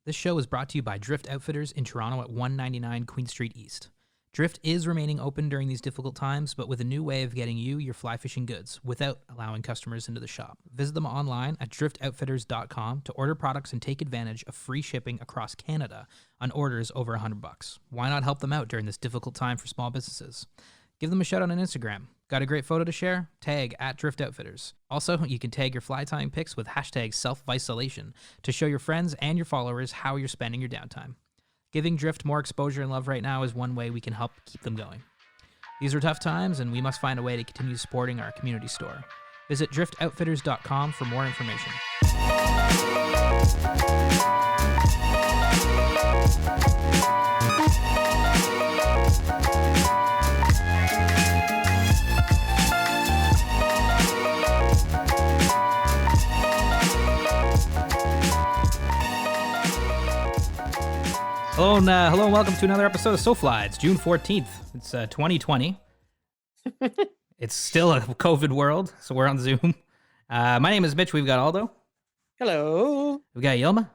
This show is brought to you by Drift Outfitters in Toronto at 199 Queen Street East. Drift is remaining open during these difficult times, but with a new way of getting you your fly fishing goods without allowing customers into the shop. Visit them online at driftoutfitters.com to order products and take advantage of free shipping across Canada on orders over $100. Why not help them out during this difficult time for small businesses? Give them a shout out on Instagram. Got a great photo to share? Tag at Drift Outfitters. Also, you can tag your fly tying pics with hashtag self-isolation to show your friends and your followers how you're spending your downtime. Giving Drift more exposure and love right now is one way we can help keep them going. These are tough times, and we must find a way to continue supporting our community store. Visit driftoutfitters.com for more information. Hello and welcome to another episode of SoFly. It's June 14th. It's 2020. It's still a COVID world, so we're on Zoom. My name is Mitch. We've got Aldo. Hello. We've got Yilma.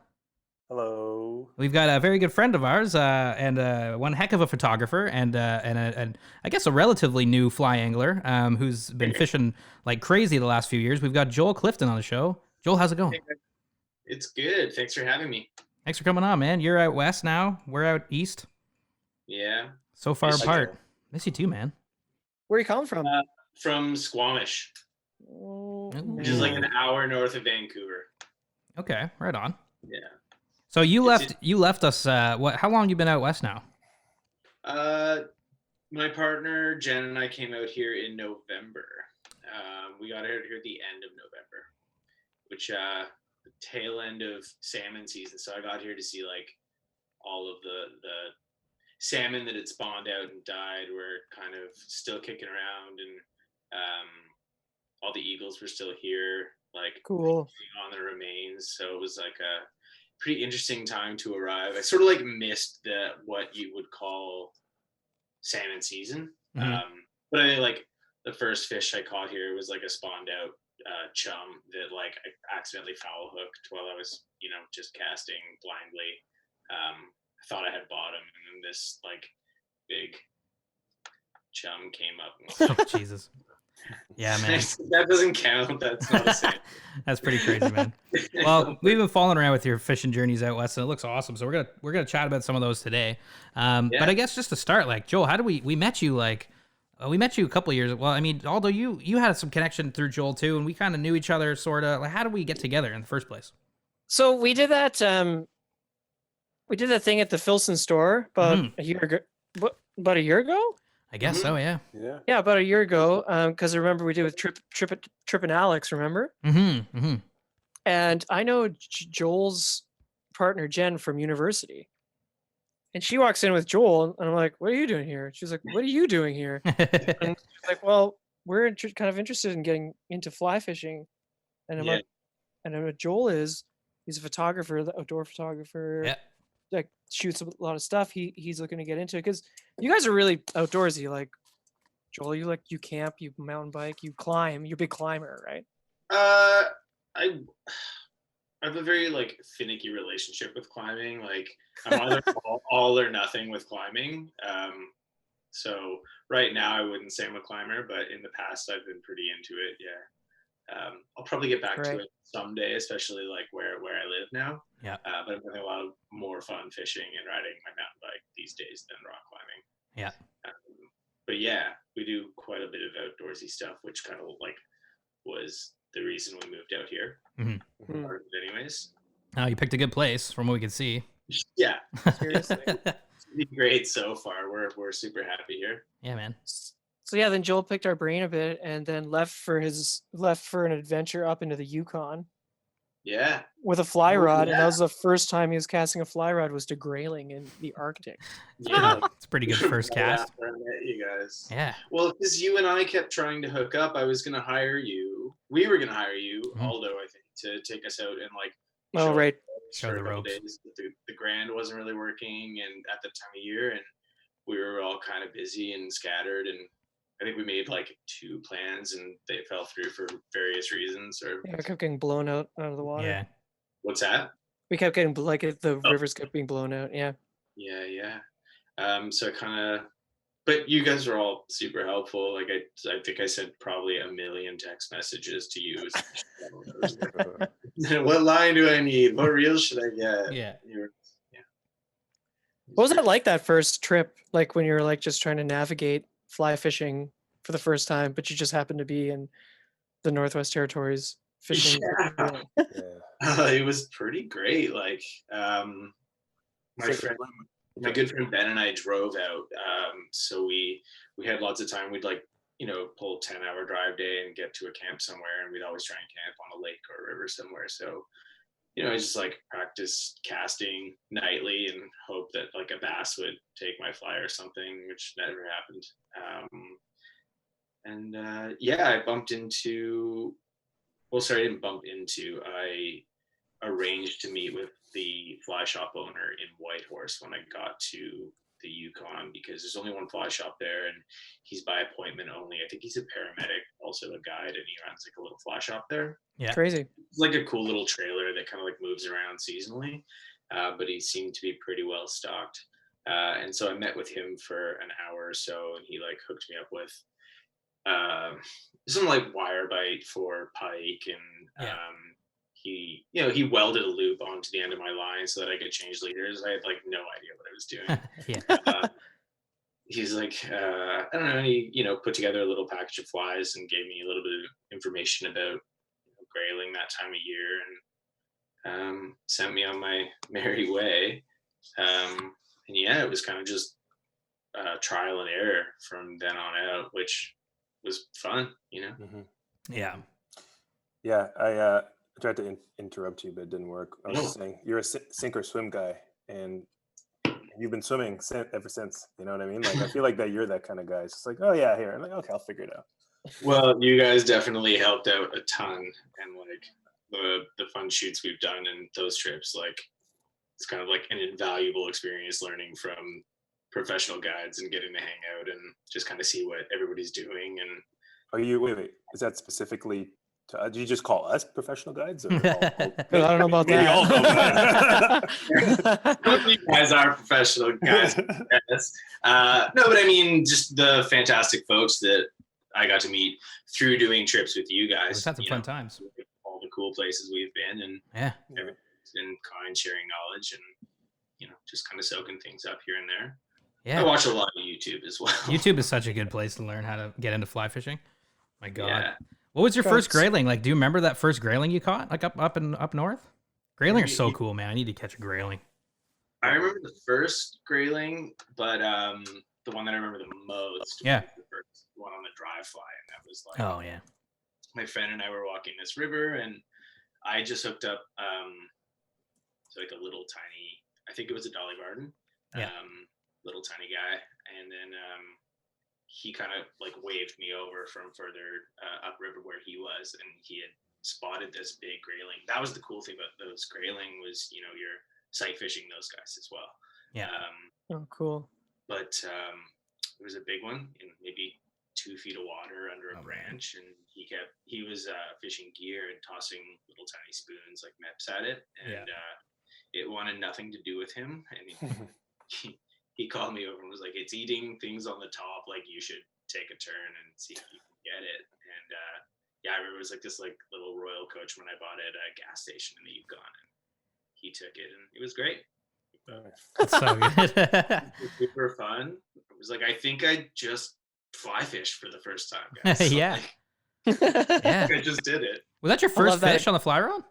Hello. We've got a very good friend of ours and one heck of a photographer and I guess a relatively new fly angler who's been fishing like crazy the last few years. We've got Joel Clifton on the show. Joel, how's it going? It's good. Thanks for having me. Thanks for coming on, man. You're out west now. We're out east. Yeah. So far apart. Miss you too, man. Where are you calling from? From Squamish, which is like an hour north of Vancouver. Okay, right on. Yeah. So you left us. How long you been out west now? My partner Jen and I came out here in November. We got out here at the end of November, which the tail end of salmon season. So I got here to see like all of the salmon that had spawned out and died were kind of still kicking around, and all the eagles were still here, like Cool on their remains. So it was like a pretty interesting time to arrive. I sort of like missed what you would call salmon season. Mm-hmm. But I like the first fish I caught here was like a spawned out chum that like I accidentally foul hooked while I was just casting blindly. I thought I had bottom, and then this like big chum came up. Oh, Jesus. Yeah, man. That doesn't count. That's not a sin. That's pretty crazy, man. Well, we've been following around with your fishing journeys out west, and it looks awesome. So we're gonna chat about some of those today. But I guess just to start, like Joel, how do we met you? Like we met you a couple of years. Well, I mean, although you had some connection through Joel too, and we kind of knew each other, sort of. Like, how did we get together in the first place? So we did that. We did that thing at the Filson store about a year ago. About a year ago? I guess so. Yeah. Yeah, about a year ago. Because I remember we did with Trip and Alex. Remember? Mm-hmm. Mm-hmm. And I know Joel's partner Jen from university, and she walks in with Joel, and I'm like, "What are you doing here?" She's like, "What are you doing here?" And she's like, "Well, we're kind of interested in getting into fly fishing," and I'm like, "And I know what Joel is. He's a photographer, the outdoor photographer. Yeah. Like shoots a lot of stuff. He's looking to get into it because you guys are really outdoorsy. Like Joel, you camp, you mountain bike, you climb. You're a big climber, right? I have a very like finicky relationship with climbing. Like I'm either all or nothing with climbing. So right now I wouldn't say I'm a climber, but in the past I've been pretty into it. Yeah. I'll probably get back to it someday, especially like where I live now. Yeah. But I'm having a lot of more fun fishing and riding my mountain bike these days than rock climbing. Yeah. But yeah, we do quite a bit of outdoorsy stuff, which kind of like was the reason we moved out here. Mm-hmm. Part of it anyways. Oh, you picked a good place from what we could see. Yeah. Seriously. It's been great so far. We're super happy here. Yeah, man. So yeah, then Joel picked our brain a bit and then left for an adventure up into the Yukon. Yeah. With a fly rod, and that was the first time he was casting a fly rod was to grayling in the Arctic. Yeah. It's a pretty good first cast. I met you guys. Yeah. Well, because you and I kept trying to hook up, I was gonna hire you. We were gonna hire you, Aldo, I think, to take us out and like show the ropes. Days. The Grand wasn't really working, and at the time of year, and we were all kind of busy and scattered, and I think we made like 2 plans and they fell through for various reasons. Or I kept getting blown out of the water. Yeah. What's that? We kept getting the Oh. rivers kept being blown out. Yeah. Yeah. So I kind of, but you guys are all super helpful. Like I think I sent probably 1 million text messages to you. What line do I need? What reel should I get? Yeah. What was that like, that first trip? Like when you were like just trying to navigate fly fishing for the first time, but you just happened to be in the Northwest Territories fishing. Yeah. It was pretty great. Like my good friend Ben and I drove out. So we had lots of time. We'd like, pull a 10-hour drive day and get to a camp somewhere, and we'd always try and camp on a lake or a river somewhere. So I just like practice casting nightly and hope that like a bass would take my fly or something, which never happened. I bumped into, I didn't bump into, I arranged to meet with the fly shop owner in Whitehorse when I got to the Yukon, because there's only one fly shop there and he's by appointment only. I think he's a paramedic, also a guide, and he runs like a little fly shop there. Yeah. Crazy. It's like a cool little trailer that kind of like moves around seasonally, but he seemed to be pretty well stocked. And so I met with him for an hour or so, and he like hooked me up with some like wire bite for pike, and he welded a loop onto the end of my line so that I could change leaders. I had like no idea what I was doing. He's like, I don't know, and he put together a little package of flies and gave me a little bit of information about grayling that time of year, and sent me on my merry way. It was kind of just trial and error from then on out, which was fun, Yeah. Yeah, I tried to interrupt you, but it didn't work. I was just saying, you're a sink or swim guy, and you've been swimming ever since. You know what I mean? Like, I feel like that you're that kind of guy. It's just like, oh yeah, here. I'm like, okay, I'll figure it out. Well, you guys definitely helped out a ton, and like the fun shoots we've done and those trips, like it's kind of like an invaluable experience learning from professional guides and getting to hang out and just kind of see what everybody's doing. And are you wait? Is that specifically to? Do you just call us professional guides? Or I don't know about that. all know that. You guys are professional guys. Yes. No, but I mean, just the fantastic folks that I got to meet through doing trips with you guys. We've had some fun times. All the cool places we've been, and everybody's been kind, sharing knowledge, and just kind of soaking things up here and there. Yeah. I watch a lot of YouTube as well. YouTube is such a good place to learn how to get into fly fishing. My God. Yeah. What was your first grayling? Like, do you remember that first grayling you caught? Like up north? Grayling are so cool, man. I need to catch a grayling. I remember the first grayling, but the one that I remember the most was the first one on the dry fly, and that was like, oh yeah, my friend and I were walking this river, and I just hooked up to like a little tiny, I think it was a Dolly Varden, little tiny guy, and then he kind of like waved me over from further upriver where he was, and he had spotted this big grayling. That was the cool thing about those grayling was, you're sight fishing those guys as well. Yeah. Oh, cool. But it was a big one in maybe 2 feet of water under a branch, and he was fishing gear and tossing little tiny spoons like meps at it, and it wanted nothing to do with him, and he called me over and was like, it's eating things on the top, like you should take a turn and see if you can get it. And I remember it was like this like little Royal Coach when I bought it at a gas station in the Yukon, and he took it, and it was great. That's so good. It was super fun. It was like, I think I just fly fished for the first time, guys. Yeah. I just did it. Was that your first fish on the fly rod?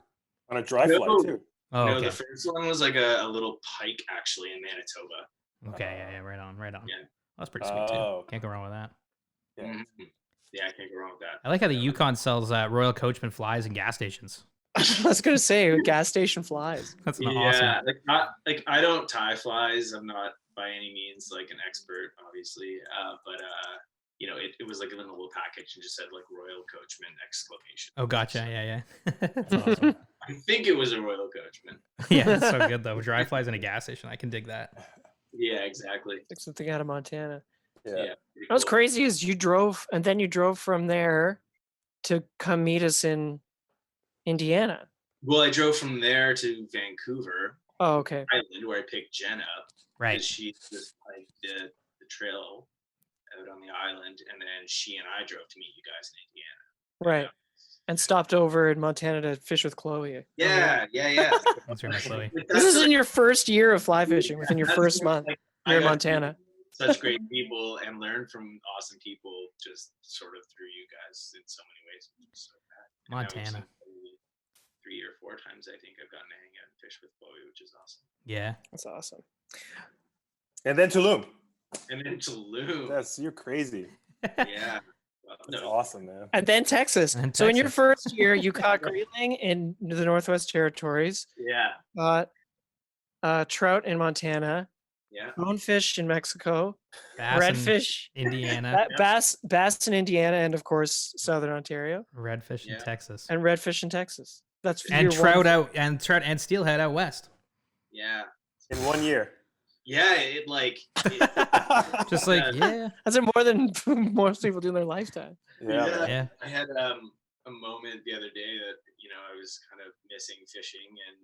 On a dry fly too. Oh, no, okay. the first one was like a little pike actually in Manitoba. Okay, yeah, right on. Yeah. That's pretty sweet too. Can't go wrong with that. Yeah. Mm-hmm. Yeah, I can't go wrong with that. I like how the Yukon sells Royal Coachman flies in gas stations. I was gonna say gas station flies. That's awesome. Yeah, like I don't tie flies. I'm not by any means like an expert, obviously. But it was like in a little package and just said like Royal Coachman ! Oh, gotcha. Yeah. That's awesome. I think it was a Royal Coachman. Yeah, it's so good though. Dry flies in a gas station. I can dig that. Yeah, exactly. Like something out of Montana. Yeah. What's crazy is you drove from there to come meet us in Indiana. Well, I drove from there to Vancouver Oh, okay. Island, where I picked Jen up Right. because she just hiked the trail out on the island, and then she and I drove to meet you guys in Indiana. Right. And stopped over in Montana to fish with Chloe. Yeah. That's very much Chloe. This is in your first year of fly fishing, within your first month. Like, You're in I got Montana. such great people and learn from awesome people just sort of through you guys in so many ways. So Montana. 3 or 4 times I think I've gotten to hang out and fish with Chloe, which is awesome. Yeah. That's awesome. And then Tulum. And then Tulum. You're crazy. Yeah. Well, That's no, awesome, man. And then Texas. And So in your Texas. first year, you caught greenling in the Northwest Territories, yeah. caught trout in Montana, Yeah. bonefish in Mexico, Bass in redfish, Indiana. bass in Indiana, and of course Southern Ontario, Redfish in Yeah. Texas. and redfish in Texas. That's And year trout one. out and steelhead out west. Yeah. In 1 year. Yeah. It like Just like, yeah. That's more than most people do in their lifetime. Yeah. Yeah. I had a moment the other day that I was kind of missing fishing, and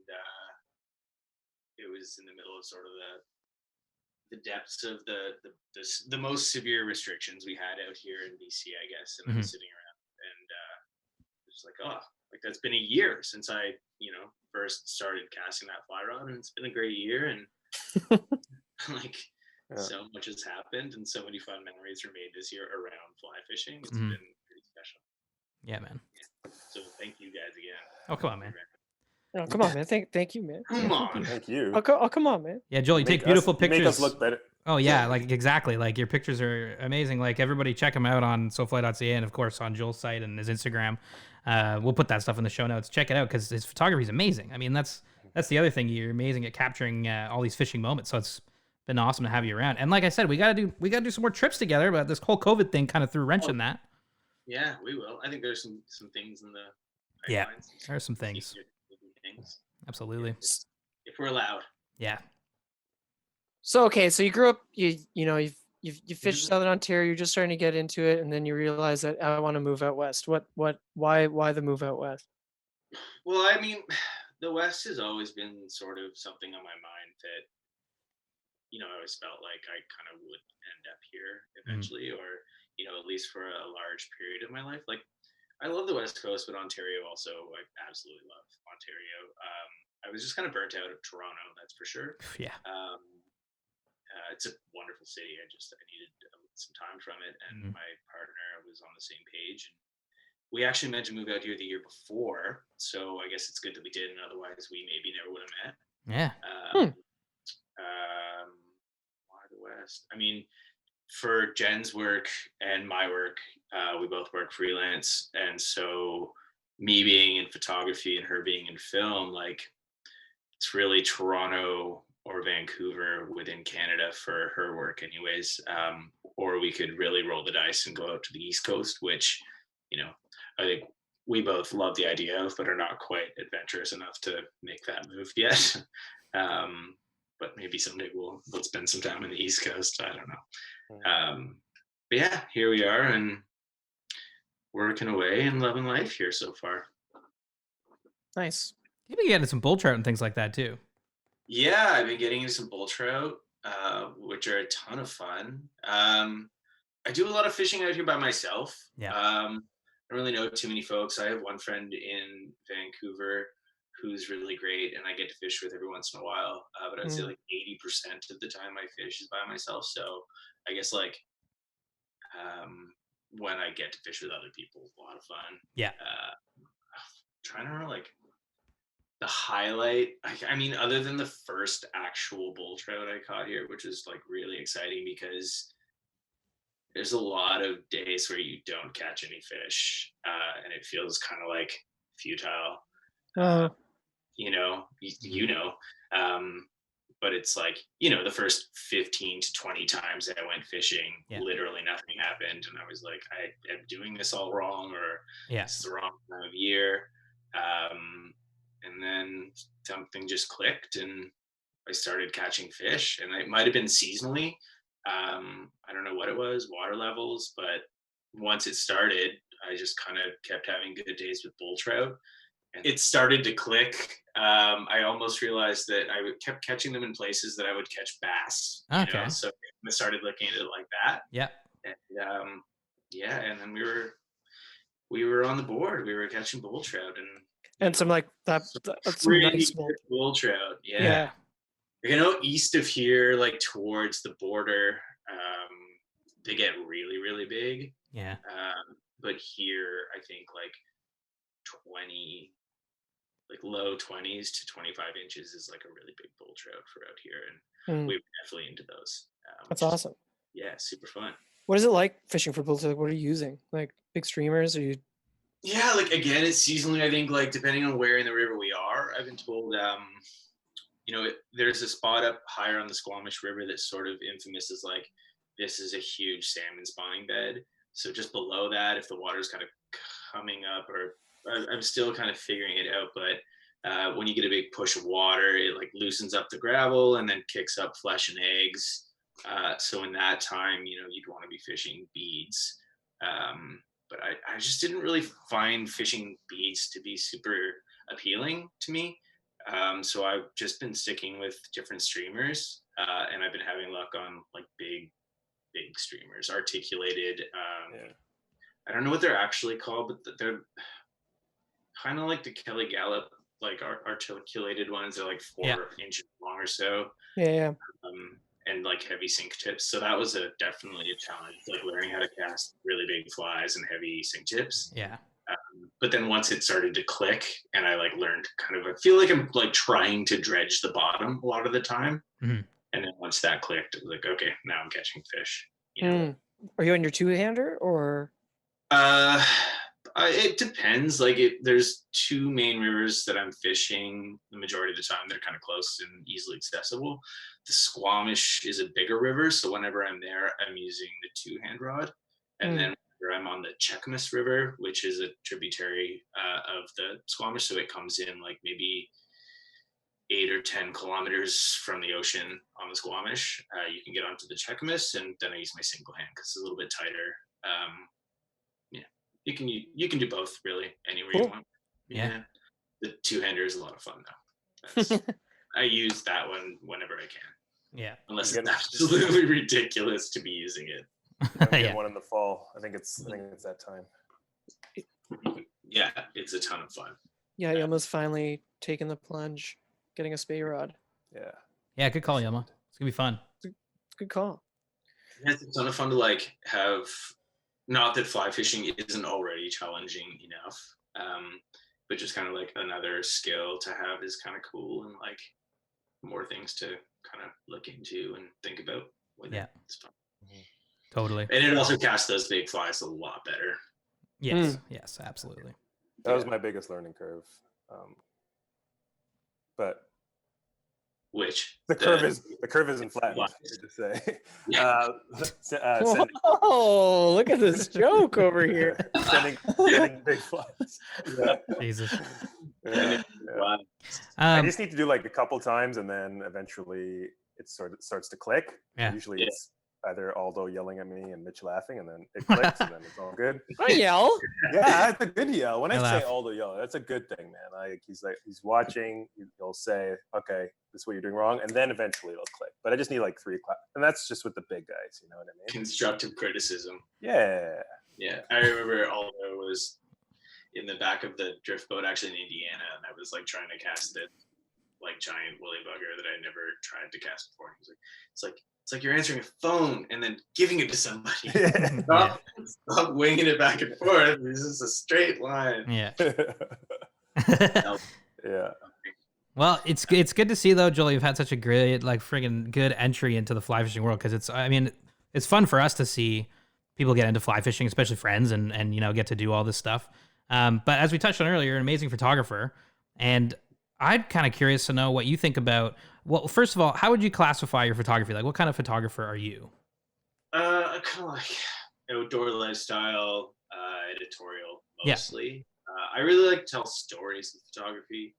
it was in the middle of sort of the depths of the most severe restrictions we had out here in BC, I guess. And I was sitting around, and it's like, oh, like that's been a year since I first started casting that fly rod, and it's been a great year, and like. Yeah. So much has happened, and so many fun memories were made this year around fly fishing. It's Mhm. been pretty special. Yeah, man. So thank you guys again. Oh, come on, man. Oh, come on, man. Thank you, man. Come on. Thank you. Oh, come on, man. Yeah, Joel, you take Make beautiful us, pictures. Make us look better. Oh yeah, like exactly. Like your pictures are amazing. Like everybody check them out on SoFly.ca and of course on Joel's site and his Instagram. We'll put that stuff in the show notes. Check it out because his photography is amazing. I mean, that's the other thing. You're amazing at capturing all these fishing moments. So it's been awesome to have you around. And like I said, we gotta do some more trips together. But this whole COVID thing kind of threw a wrench in that. Yeah, we will. I think there's some things in the Yeah, pipelines. there are some things. Things. Absolutely. If we're allowed. Yeah. So okay, so you grew up, you fished Southern Ontario. You're just starting to get into it, and then you realize that I want to move out west. Why the move out west? Well, I mean, the West has always been sort of something on my mind that I always felt like I kind of would end up here eventually, or at least for a large period of my life. Like, I love the West Coast, but Ontario also, I absolutely love Ontario. I was just kind of burnt out of Toronto, that's for sure. Yeah. It's a wonderful city. I needed some time from it, and my partner was on the same page. And we actually meant to move out here the year before, so I guess it's good that we did, and otherwise we maybe never would have met. Yeah. Why the West? I mean, for Jen's work and my work, we both work freelance, and so me being in photography and her being in film, like it's really Toronto or Vancouver within Canada for her work anyways. Or we could really roll the dice and go out to the East Coast, which I think we both love the idea of, but are not quite adventurous enough to make that move yet. But maybe someday we'll spend some time on the East Coast. I don't know. But yeah, here we are and working away and loving life here so far. Nice. You've been getting some bull trout and things like that too. Yeah, I've been getting into some bull trout, which are a ton of fun. I do a lot of fishing out here by myself. Yeah. I don't really know too many folks. I have one friend in Vancouver who's really great, and I get to fish with every once in a while. But I'd say like 80% of the time I fish is by myself. So I guess like when I get to fish with other people, it's a lot of fun. Yeah. Trying to remember like the highlight. I mean, other than the first actual bull trout I caught here, which is like really exciting because there's a lot of days where you don't catch any fish, and it feels kind of like futile. But it's like, the first 15 to 20 times that I went fishing, literally nothing happened. And I was like, I am doing this all wrong, or this is the wrong time of year. And then something just clicked and I started catching fish, and it might've been seasonally. I don't know what it was, water levels, but once it started, I just kind of kept having good days with bull trout. it started to click. I almost realized that kept catching them in places that I would catch bass. Okay. So I started looking at it like that. Yeah. And and then we were on the board. We were catching bull trout and some like that's some really nice good bull trout. yeah. East of here, like towards the border, they get really, really big. Yeah. But here, I think like 20, like low 20s to 25 inches is like a really big bull trout for out here, and we were definitely into those. That's awesome. Yeah, super fun. What is it like fishing for bull trout? What are you using? Like big streamers? Or you? Yeah, like again, it's seasonally. I think like depending on where in the river we are, I've been told. There's a spot up higher on the Squamish River that's sort of infamous as like this is a huge salmon spawning bed. So just below that, if the water's kind of coming up, or I'm still kind of figuring it out, but when you get a big push of water, it like loosens up the gravel and then kicks up flesh and eggs. So in that time, you'd want to be fishing beads. But I just didn't really find fishing beads to be super appealing to me. So I've just been sticking with different streamers, and I've been having luck on like big streamers, articulated. I don't know what they're actually called, but they're kind of like the Kelly Gallup, like articulated ones. They're like 4 inches long or so. Yeah. And like heavy sink tips. So that was definitely a challenge, like learning how to cast really big flies and heavy sink tips. Yeah. But then once it started to click and I like learned kind of, I feel like I'm like trying to dredge the bottom a lot of the time. Mm-hmm. And then once that clicked, it was like, okay, now I'm catching fish. Are you on your two-hander or? It depends. Like there's 2 main rivers that I'm fishing the majority of the time. They're kind of close and easily accessible. The Squamish is a bigger river, so whenever I'm there, I'm using the 2-hand rod. And then I'm on the Cheakamus River, which is a tributary of the Squamish, so it comes in like maybe 8 or 10 kilometers from the ocean on the Squamish. You can get onto the Cheakamus, and then I use my single hand because it's a little bit tighter. You can do both really anywhere you want. Yeah. The 2-hander is a lot of fun though. I use that one whenever I can. Yeah. Unless it's absolutely ridiculous to be using it. I'm getting one in the fall. I think it's that time. Yeah, it's a ton of fun. Yeah, Yama's finally taking the plunge, getting a spay rod. Yeah. Yeah, good call, Yama. It's gonna be fun. It's a good call. It's a ton of fun to like have. Not that fly fishing isn't already challenging enough, but just kind of like another skill to have is kind of cool, and like more things to kind of look into and think about. It's fun. Totally. And it also casts those big flies a lot better. Yes, yes, absolutely. That was my biggest learning curve. But which the curve isn't flat. To say. Oh, look at this joke over here. Sending big flies. Yeah. Jesus. Yeah. I just need to do like a couple times, and then eventually it starts to click. Yeah. Usually it's either Aldo yelling at me and Mitch laughing, and then it clicks, and then it's all good. I yell. Yeah, that's a good yell. When I say Aldo yell, that's a good thing, man. Like he's watching. He'll say, "Okay, this is what you're doing wrong," and then eventually it'll click. But I just need like 3 claps, and that's just with the big guys. You know what I mean? Constructive criticism. Yeah. Yeah, I remember Aldo was in the back of the drift boat actually in Indiana, and I was like trying to cast the like giant woolly bugger that I never tried to cast before. He was like, it's like you're answering a phone and then giving it to somebody. Stop winging it back and forth. This is a straight line. Yeah. Yeah. Well, it's good to see though, Joel. You've had such a great, like, friggin' good entry into the fly fishing world, because it's fun for us to see people get into fly fishing, especially friends, and get to do all this stuff. But as we touched on earlier, you're an amazing photographer, and I'm kind of curious to know what you think about. Well, first of all, how would you classify your photography? Like, what kind of photographer are you? Kind of like outdoor lifestyle, editorial mostly. I really like to tell stories in photography,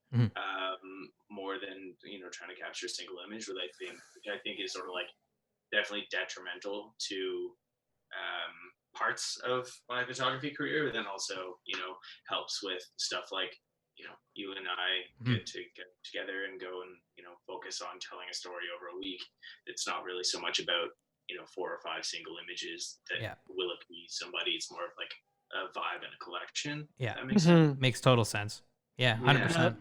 more than trying to capture a single image, which I think is sort of like definitely detrimental to parts of my photography career, but then also helps with stuff like you and I get to get together and go and focus on telling a story over a week. It's not really so much about 4 or 5 single images that will appease somebody. It's more of like a vibe and a collection. Yeah, that makes sense. Makes total sense. Yeah, 100%.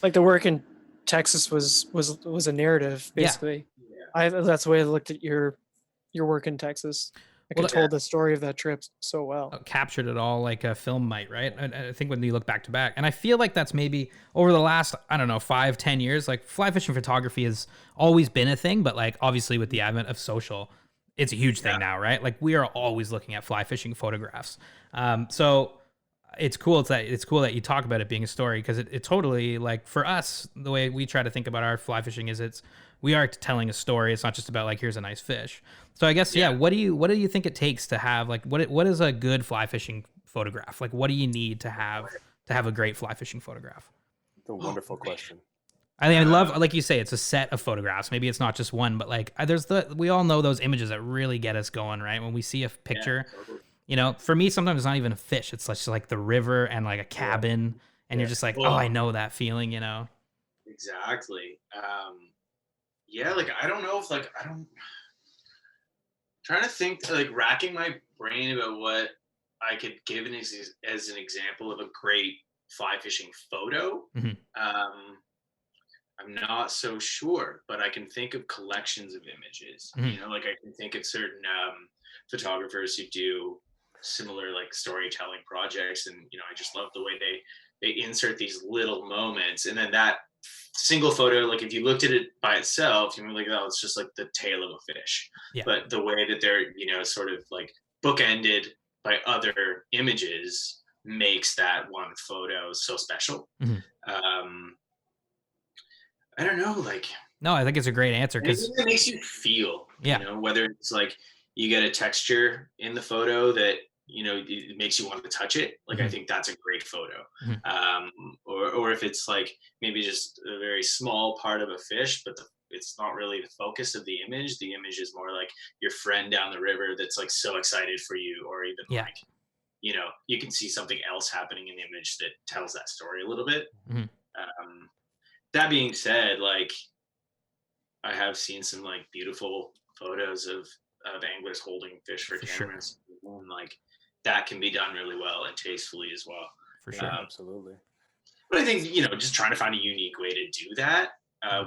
Like the work in Texas was a narrative, basically. That's the way I looked at your work in Texas. I could told the story of that trip so well. Captured it all like a film might, right? I think when you look back to back, and I feel like that's maybe over the last, I don't know, 5-10 years, like fly fishing photography has always been a thing, but like obviously with the advent of social, it's a huge thing now, right? Like we are always looking at fly fishing photographs. So it's cool. It's cool that you talk about it being a story, because it totally, like for us, the way we try to think about our fly fishing is we are telling a story. It's not just about like, here's a nice fish. So I guess, what do you think it takes to have like, what is a good fly fishing photograph? Like, what do you need to have a great fly fishing photograph? It's a wonderful question. I mean, I love, like you say, it's a set of photographs. Maybe it's not just one, but like we all know those images that really get us going, right? When we see a picture, for me, sometimes it's not even a fish. It's just like the river and like a cabin. And you're just like, oh, I know that feeling, Exactly. Like, I don't know if like, trying to think, like racking my brain about what I could give as an example of a great fly fishing photo. I'm not so sure, but I can think of collections of images. Like I can think of certain photographers who do similar like storytelling projects, and I just love the way they insert these little moments, and then that single photo, like if you looked at it by itself, you'd be like, oh, it's just like the tail of a fish. But the way that they're sort of like bookended by other images makes that one photo so special. I don't know, like, no, I think it's a great answer, because it makes you feel, whether it's like you get a texture in the photo that it makes you want to touch it. Like, I think that's a great photo. Or if it's like maybe just a very small part of a fish, but it's not really the focus of the image. The image is more like your friend down the river that's like so excited for you, or even like, you can see something else happening in the image that tells that story a little bit. That being said, like I have seen some like beautiful photos of anglers holding fish for cameras. Sure. And like that can be done really well and tastefully as well. For sure. Absolutely. But I think, just trying to find a unique way to do that,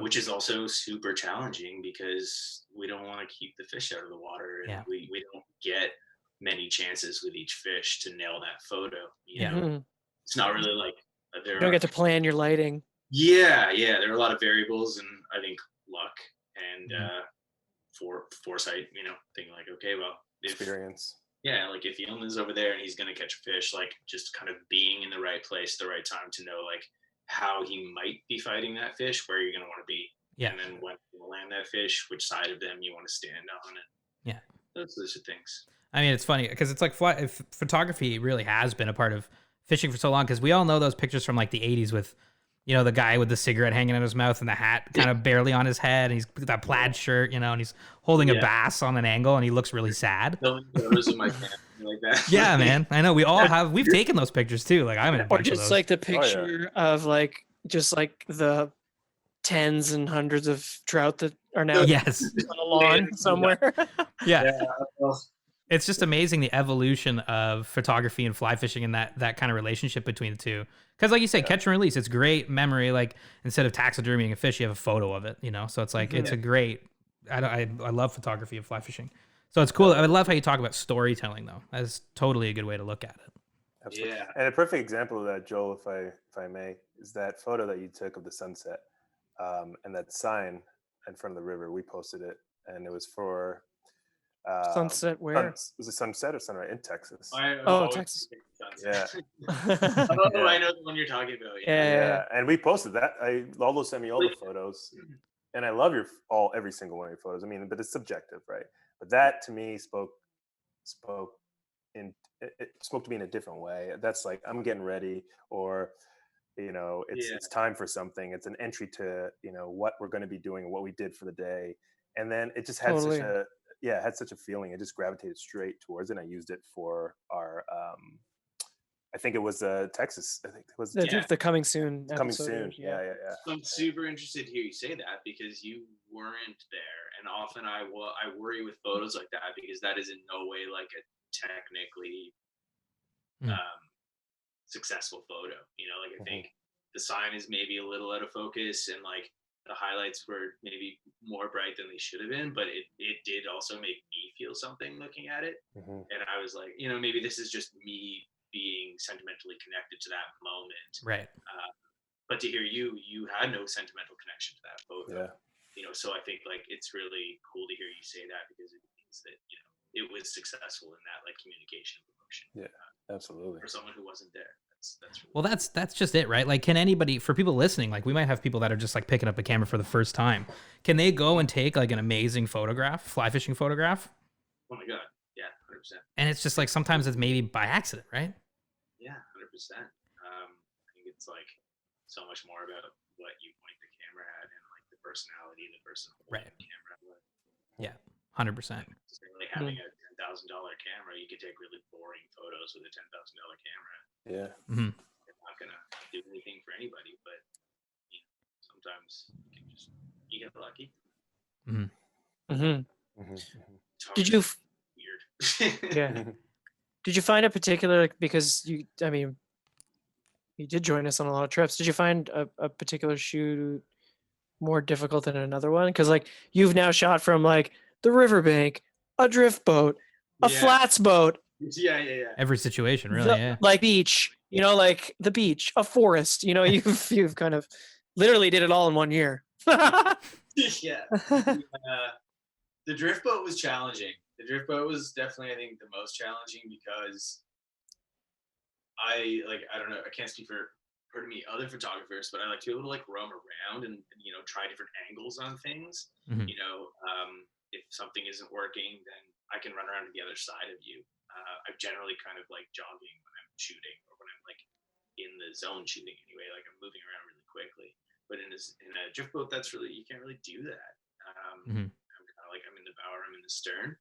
which is also super challenging, because we don't want to keep the fish out of the water. And we don't get many chances with each fish to nail that photo. It's not really like you don't get to plan your lighting. There are a lot of variables, and I think luck and foresight, thinking like, okay, well, experience. Like if Yeoman's over there and he's going to catch a fish, like just kind of being in the right place, the right time to know like how he might be fighting that fish, where you're going to want to be. And then when you land that fish, which side of them you want to stand on. And those are things. I mean, it's funny because it's like photography really has been a part of fishing for so long, because we all know those pictures from like the 80s with, the guy with the cigarette hanging out of his mouth and the hat kind of barely on his head, and he's got that plaid shirt, and he's holding a bass on an angle, and he looks really sad. Like that. Yeah, man. I know we all have. We've taken those pictures too. Like I'm in a bunch or of just those. like the picture of like just like the tens and hundreds of trout that are now on the lawn somewhere. It's just amazing the evolution of photography and fly fishing, and that kind of relationship between the two. Because like you say, catch and release, it's great memory. Like instead of taxidermying a fish, you have a photo of it, So it's like, it's a great, I love photography of fly fishing. So it's cool. I love how you talk about storytelling though. That's totally a good way to look at it. Absolutely. And a perfect example of that, Joel, if I may, is that photo that you took of the sunset, and that sign in front of the river. We posted it, and it was for sunset where? Was it sunset or sunrise in Texas? Texas. I know the one you're talking about. Yeah. And we posted that. Aldo sent me all the photos, and I love every single one of your photos. I mean, but it's subjective, right? But that to me spoke to me in a different way. That's like, I'm getting ready, or it's time for something. It's an entry to what we're going to be doing and what we did for the day, and then it just had such a feeling. It just gravitated straight towards it. And I used it for our I think it was Texas. I think it was The coming soon. coming episode, soon. Yeah. So I'm super interested to hear you say that because you weren't there, and often I worry with photos like that because that is in no way like a technically successful photo. I think the sign is maybe a little out of focus, and like the highlights were maybe more bright than they should have been, but it did also make me feel something looking at it. And I was like, maybe this is just me being sentimentally connected to that moment. Right. But to hear you had no sentimental connection to that photo. Yeah. So I think like it's really cool to hear you say that because it means that, it was successful in that like communication of emotion. Yeah, absolutely. For someone who wasn't there. That's really Well, that's just it, right? Like, can anybody, for people listening, like we might have people that are just like picking up a camera for the first time. Can they go and take like an amazing photograph, fly fishing photograph? Oh my God. Yeah, 100%. And it's just like sometimes it's maybe by accident, right? Yeah, 100%. I think it's like so much more about what you point the camera at and like the personality of the person holding the camera. Yeah, 100%. Necessarily having a $10,000 camera, you could take really boring photos with a $10,000 camera. Yeah. It's not gonna do anything for anybody, but sometimes you get lucky. Did you? Weird. Yeah. Did you find a particular, because you did join us on a lot of trips. Did you find a particular shoot more difficult than another one? Because like you've now shot from like the riverbank, a drift boat, a flats boat. Yeah. Every situation, really. Like beach, like the beach, a forest. You've kind of literally did it all in 1 year. Yeah. The drift boat was challenging. The drift boat was definitely, I think, the most challenging because I don't know, I can't speak for me other photographers, but I like to be able to like roam around and try different angles on things. If something isn't working, then I can run around to the other side of you. I'm generally kind of like jogging when I'm shooting, or when I'm like in the zone shooting anyway, like I'm moving around really quickly. But in a drift boat, you can't really do that. I'm kind of like, I'm in the bow, I'm in the stern.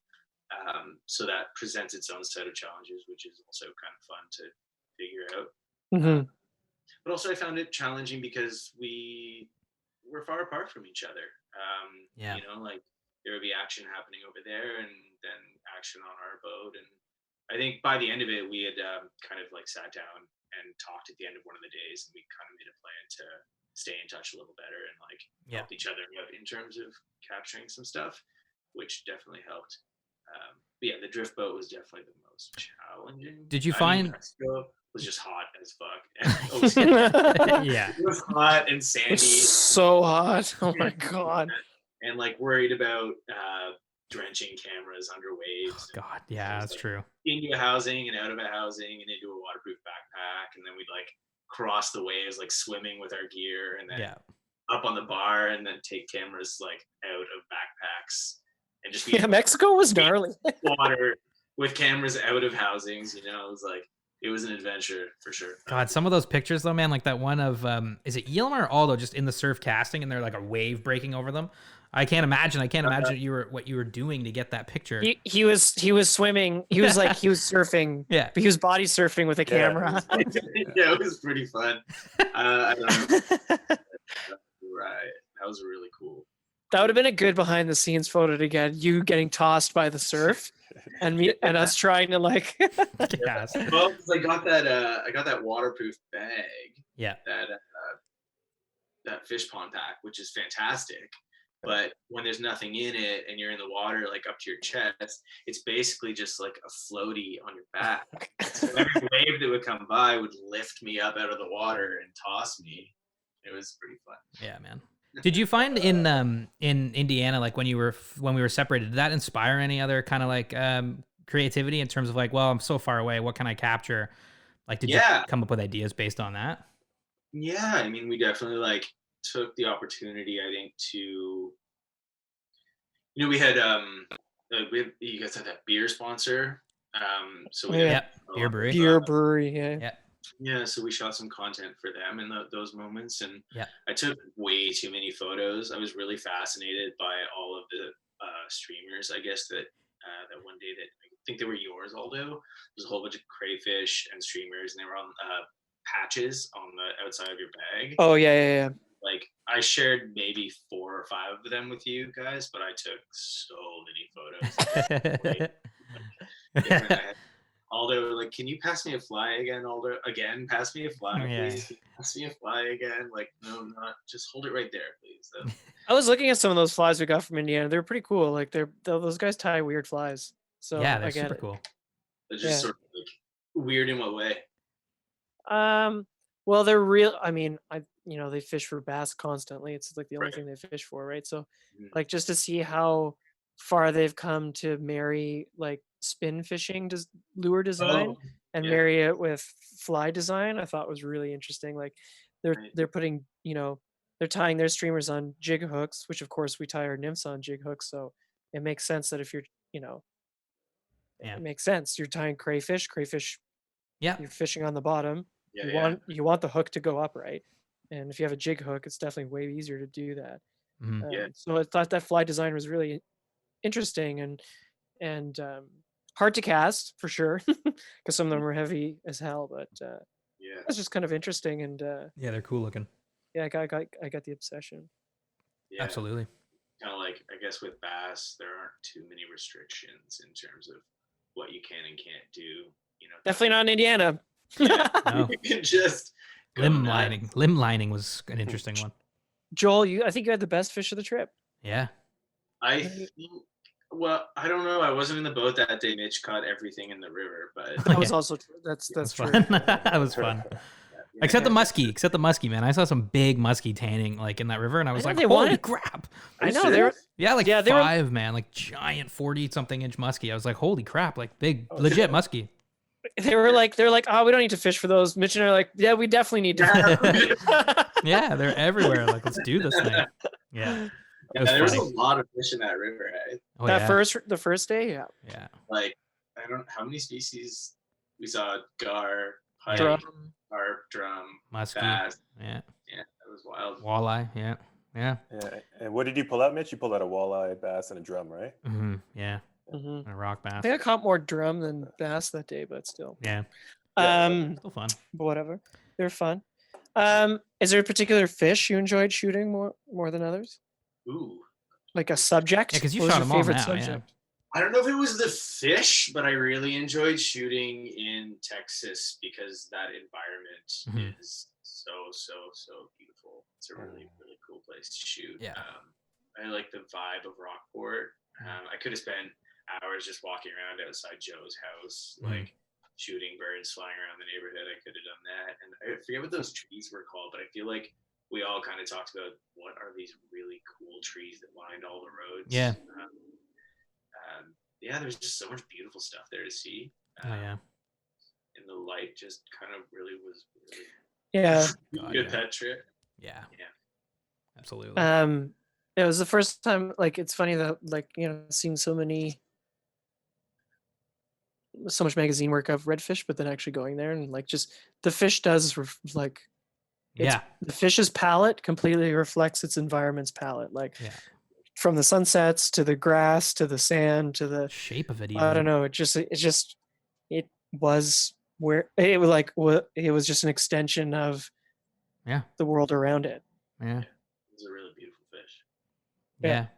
So that presents its own set of challenges, which is also kind of fun to figure out. But also I found it challenging because we're far apart from each other. Like there would be action happening over there and then action on our boat. And I think by the end of it, we had kind of like sat down and talked at the end of one of the days, and we kind of made a plan to stay in touch a little better and like help each other out in terms of capturing some stuff, which definitely helped. But yeah, the drift boat was definitely the most challenging. Did you find Mexico was just hot as fuck? Yeah, it was hot and sandy. It's so hot. Oh my God. And like worried about drenching cameras under waves. Oh, God, yeah, that's true. Into a housing and out of a housing and into a waterproof backpack, and then we'd like cross the waves like swimming with our gear, and then up on the bar, and then take cameras like out of backpacks and just be Mexico was gnarly. water with cameras out of housings. It was an adventure for sure. God, some of those pictures though, man, like that one of is it Yilma or Aldo just in the surf casting, and they're like a wave breaking over them. I can't imagine what you were doing to get that picture. He was swimming. He was surfing. Yeah. But he was body surfing with a camera. Yeah, it was pretty fun. I don't know. Right. That was really cool. That would have been a good behind the scenes photo to get you getting tossed by the surf and me and us trying to like Yes. Well, I got that waterproof bag. Yeah. That fish pond pack, which is fantastic. But when there's nothing in it and you're in the water, like up to your chest, it's basically just like a floaty on your back. So every wave that would come by would lift me up out of the water and toss me. It was pretty fun. Yeah, man. Did you find in Indiana, like when we were separated, did that inspire any other kind of like creativity in terms of like, well, I'm so far away, what can I capture? Like, did you come up with ideas based on that? Yeah, I mean, we definitely like took the opportunity, I think, to, we had you guys had that beer sponsor, so we had beer brewery, yeah, so we shot some content for them in those moments, and I took way too many photos. I was really fascinated by all of the streamers, I guess, that one day that think they were yours, Aldo. There's a whole bunch of crayfish and streamers, and they were on patches on the outside of your bag. Oh yeah. Like I shared maybe 4 or 5 of them with you guys, but I took so many photos. Different. I had Aldo, like, can you pass me a fly again, Aldo? Again, pass me a fly, please. Can you pass me a fly again. Like, no, not just hold it right there, please. So, I was looking at some of those flies we got from Indiana. They're pretty cool. Like those guys tie weird flies. So yeah, they're I get super it. cool. they're just sort of like weird in what way? Well, they're real. I mean, they fish for bass constantly. It's like the only Right. thing they fish for, right? So, Mhm. like, just to see how far they've come to marry like spin fishing lure design Oh, and yeah. marry it with fly design, I thought was really interesting. Like, they're Right. they're putting, they're tying their streamers on jig hooks, which of course we tie our nymphs on jig hooks. So it makes sense that if you're, Yeah. it makes sense. You're tying crayfish. Yeah. You're fishing on the bottom. Yeah, You want the hook to go upright, and if you have a jig hook, it's definitely way easier to do that. Mhm. Yeah. So I thought that fly design was really interesting and hard to cast for sure, because some of them were heavy as hell. But yeah. it's just kind of interesting, and Yeah, they're cool looking. yeah, I got the obsession. Yeah. Absolutely. Kind of like, I guess with bass, there aren't too many restrictions in terms of what you can and can't do. Definitely not in Indiana. Yeah. No. You can just go Limb nuts. lining. Limb lining was an interesting one. Joel, I think you had the best fish of the trip. Yeah. I think, well, I don't know. I wasn't in the boat that day. Mitch caught everything in the river, but That was Yeah. also true. That's It was true. fun. That was fun. yeah, Except the muskie, man. I saw some big muskie tanning like in that river, and I was know, like, they "Holy wanted- crap!" I know they were. Yeah, like Yeah, they were- 5, man, like giant 40-something inch muskie. I was like, "Holy crap!" Like big, Oh, legit muskie. They're like, oh, we don't need to fish for those. Mitch and I are like, yeah, we definitely need to. Yeah, they're everywhere. Like, let's do this thing. Yeah, it was there was a funny. lot of fish in that river. Eh? Oh The yeah, first day, yeah. yeah. Like, I don't know how many species we saw. Gar, pike, Drum. carp, drum, Muskie. bass. Yeah, Yeah, that was wild. walleye. Yeah, yeah. Yeah. And what did you pull out, Mitch? You pulled out a walleye, bass, and a drum, right? Yeah. hmm And a rock I bass. think I caught more drum than bass that day, but still. Yeah, Um, still fun. but whatever. They're fun. Is there a particular fish you enjoyed shooting more than others? Ooh. Like a subject? Yeah, 'cause you What was shot your 'em all favorite now, yeah. subject? I don't know if it was the fish, but I really enjoyed shooting in Texas because that environment Mhm. is so beautiful. It's a really cool place to shoot. Yeah. I like the vibe of Rockport. I could have spent hours just walking around outside Joe's house, Mhm. like shooting birds flying around the neighborhood. I could have done that, and I forget what those trees were called, but I feel like we all kind of talked about what are these really cool trees that lined all the roads. Yeah. Yeah, there's just so much beautiful stuff there to see. Oh yeah. And the light just kind of really was really Yeah. God, good yeah. that trip. Yeah. Yeah. Absolutely. It was the first time. Like, it's funny that, like, seeing so much magazine work of redfish, but then actually going there and like just the fish does like Yeah. the fish's palette completely reflects its environment's palette. Like Yeah. from the sunsets to the grass to the sand to the Shape of it even. I don't know. It was where it was like it was just an extension of Yeah. the world around it. Yeah. It was a really beautiful fish. Yeah.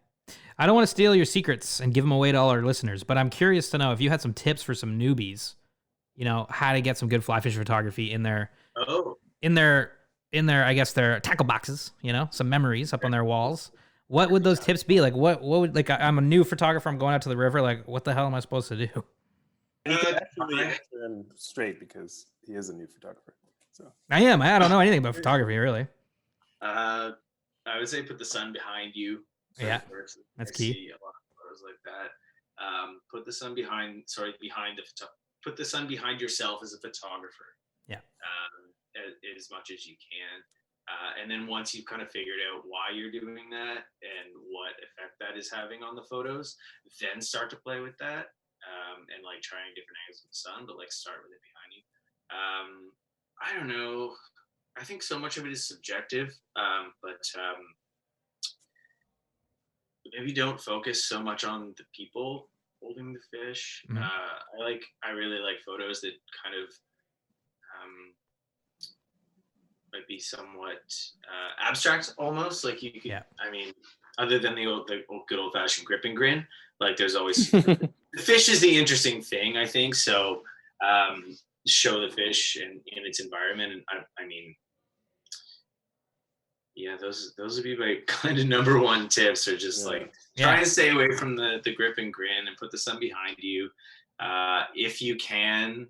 I don't want to steal your secrets and give them away to all our listeners, but I'm curious to know if you had some tips for some newbies, how to get some good fly fishing photography in their, Oh, I guess their tackle boxes, some memories up on their walls. What would those tips be? Like, what would, like, I'm a new photographer. I'm going out to the river. Like, what the hell am I supposed to do? And you can actually answer him straight because he is a new photographer. So I am. I don't know anything about photography, really. I would say put the sun behind you. Yeah, first. that's I key. See a lot of photos like that. Put the sun behind put the sun behind yourself as a photographer. Yeah. As much as you can. And then once you've kind of figured out why you're doing that and what effect that is having on the photos, then start to play with that and like trying different angles of the sun, but like start with it behind you. I don't know. I think so much of it is subjective, but maybe don't focus so much on the people holding the fish. Mhm. I really like photos that kind of might be somewhat abstract almost. Like you could, Yeah. I mean, other than the good old fashioned grip and grin, like there's always the fish is the interesting thing, I think. So show the fish in its environment. And I mean, yeah, those would be my kind of number one tips, are just like trying to stay away from the grip and grin and put the sun behind you. If you can,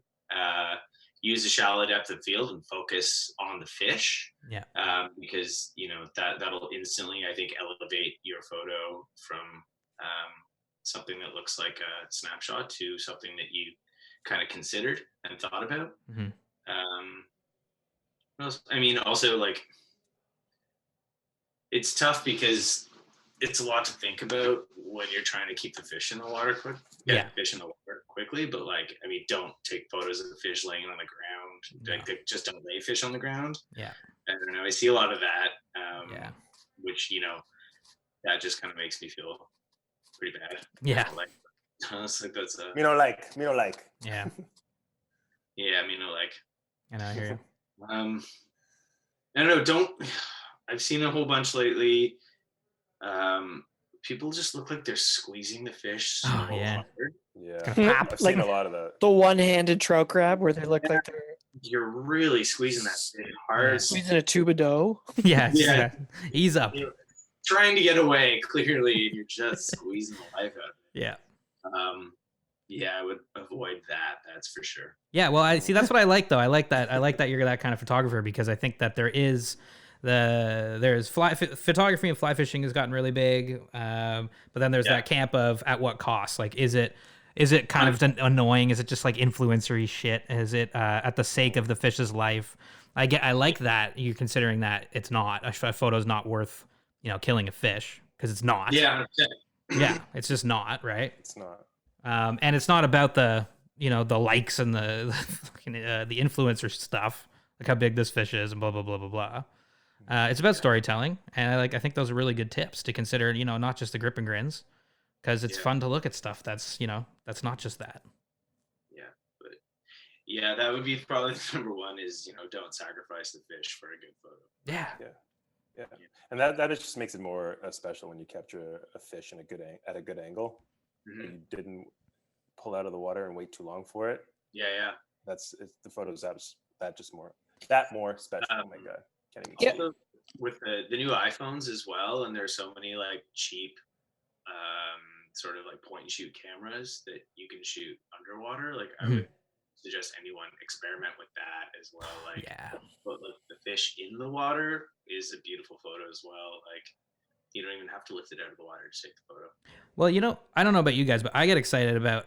use a shallow depth of field and focus on the fish. Yeah. Because that'll instantly, I think, elevate your photo from something that looks like a snapshot to something that you kind of considered and thought about. Mhm. I mean, also, like, it's tough because it's a lot to think about when you're trying to keep the fish in the water fish in the water quickly. But like, I mean, don't take photos of the fish laying on the ground. No. Like, just don't lay fish on the ground. Yeah. I don't know. I see a lot of that. Which, that just kind of makes me feel pretty bad. Yeah. Like, honestly, that's Me don't like. Yeah. yeah, me no like. And I hear you. I don't know. I've seen a whole bunch lately. People just look like they're squeezing the fish so hard. Yeah, I've seen a lot of that. The one-handed trout crab where they look like they're You're really squeezing that fish hard. squeezing a tube of dough. Yeah. Ease up. You're trying to get away, clearly, and you're just squeezing the life out of it. Yeah. Yeah, I would avoid that. That's for sure. Yeah, well, I see. That's what I like, though. I like that you're that kind of photographer, because I think that there's photography and fly fishing has gotten really big, but then there's that camp of at what cost? Like, is it kind of annoying? Is it just like influencery shit? Is it at the sake of the fish's life? I like that you're considering that it's not a photo's not worth killing a fish, because it's not. Yeah. Yeah, it's just not, right? It's not. And it's not about the the likes and the influencer stuff, like how big this fish is and blah blah blah blah blah. It's about storytelling, and I think those are really good tips to consider. Not just the grip and grins, because it's fun to look at stuff that's that's not just that. Yeah, but yeah, that would be probably number one is don't sacrifice the fish for a good photo. Yeah. And that just makes it more special when you capture a fish at a good angle. Mm-hmm. And you didn't pull out of the water and wait too long for it. Yeah. The photos that more special. Oh my god. Also, with the new iPhones as well, and there's so many like cheap sort of like point and shoot cameras that you can shoot underwater. Like, I would suggest anyone experiment with that as well. Like, but the fish in the water is a beautiful photo as well. Like, you don't even have to lift it out of the water to take the photo. Well, I don't know about you guys, but I get excited about.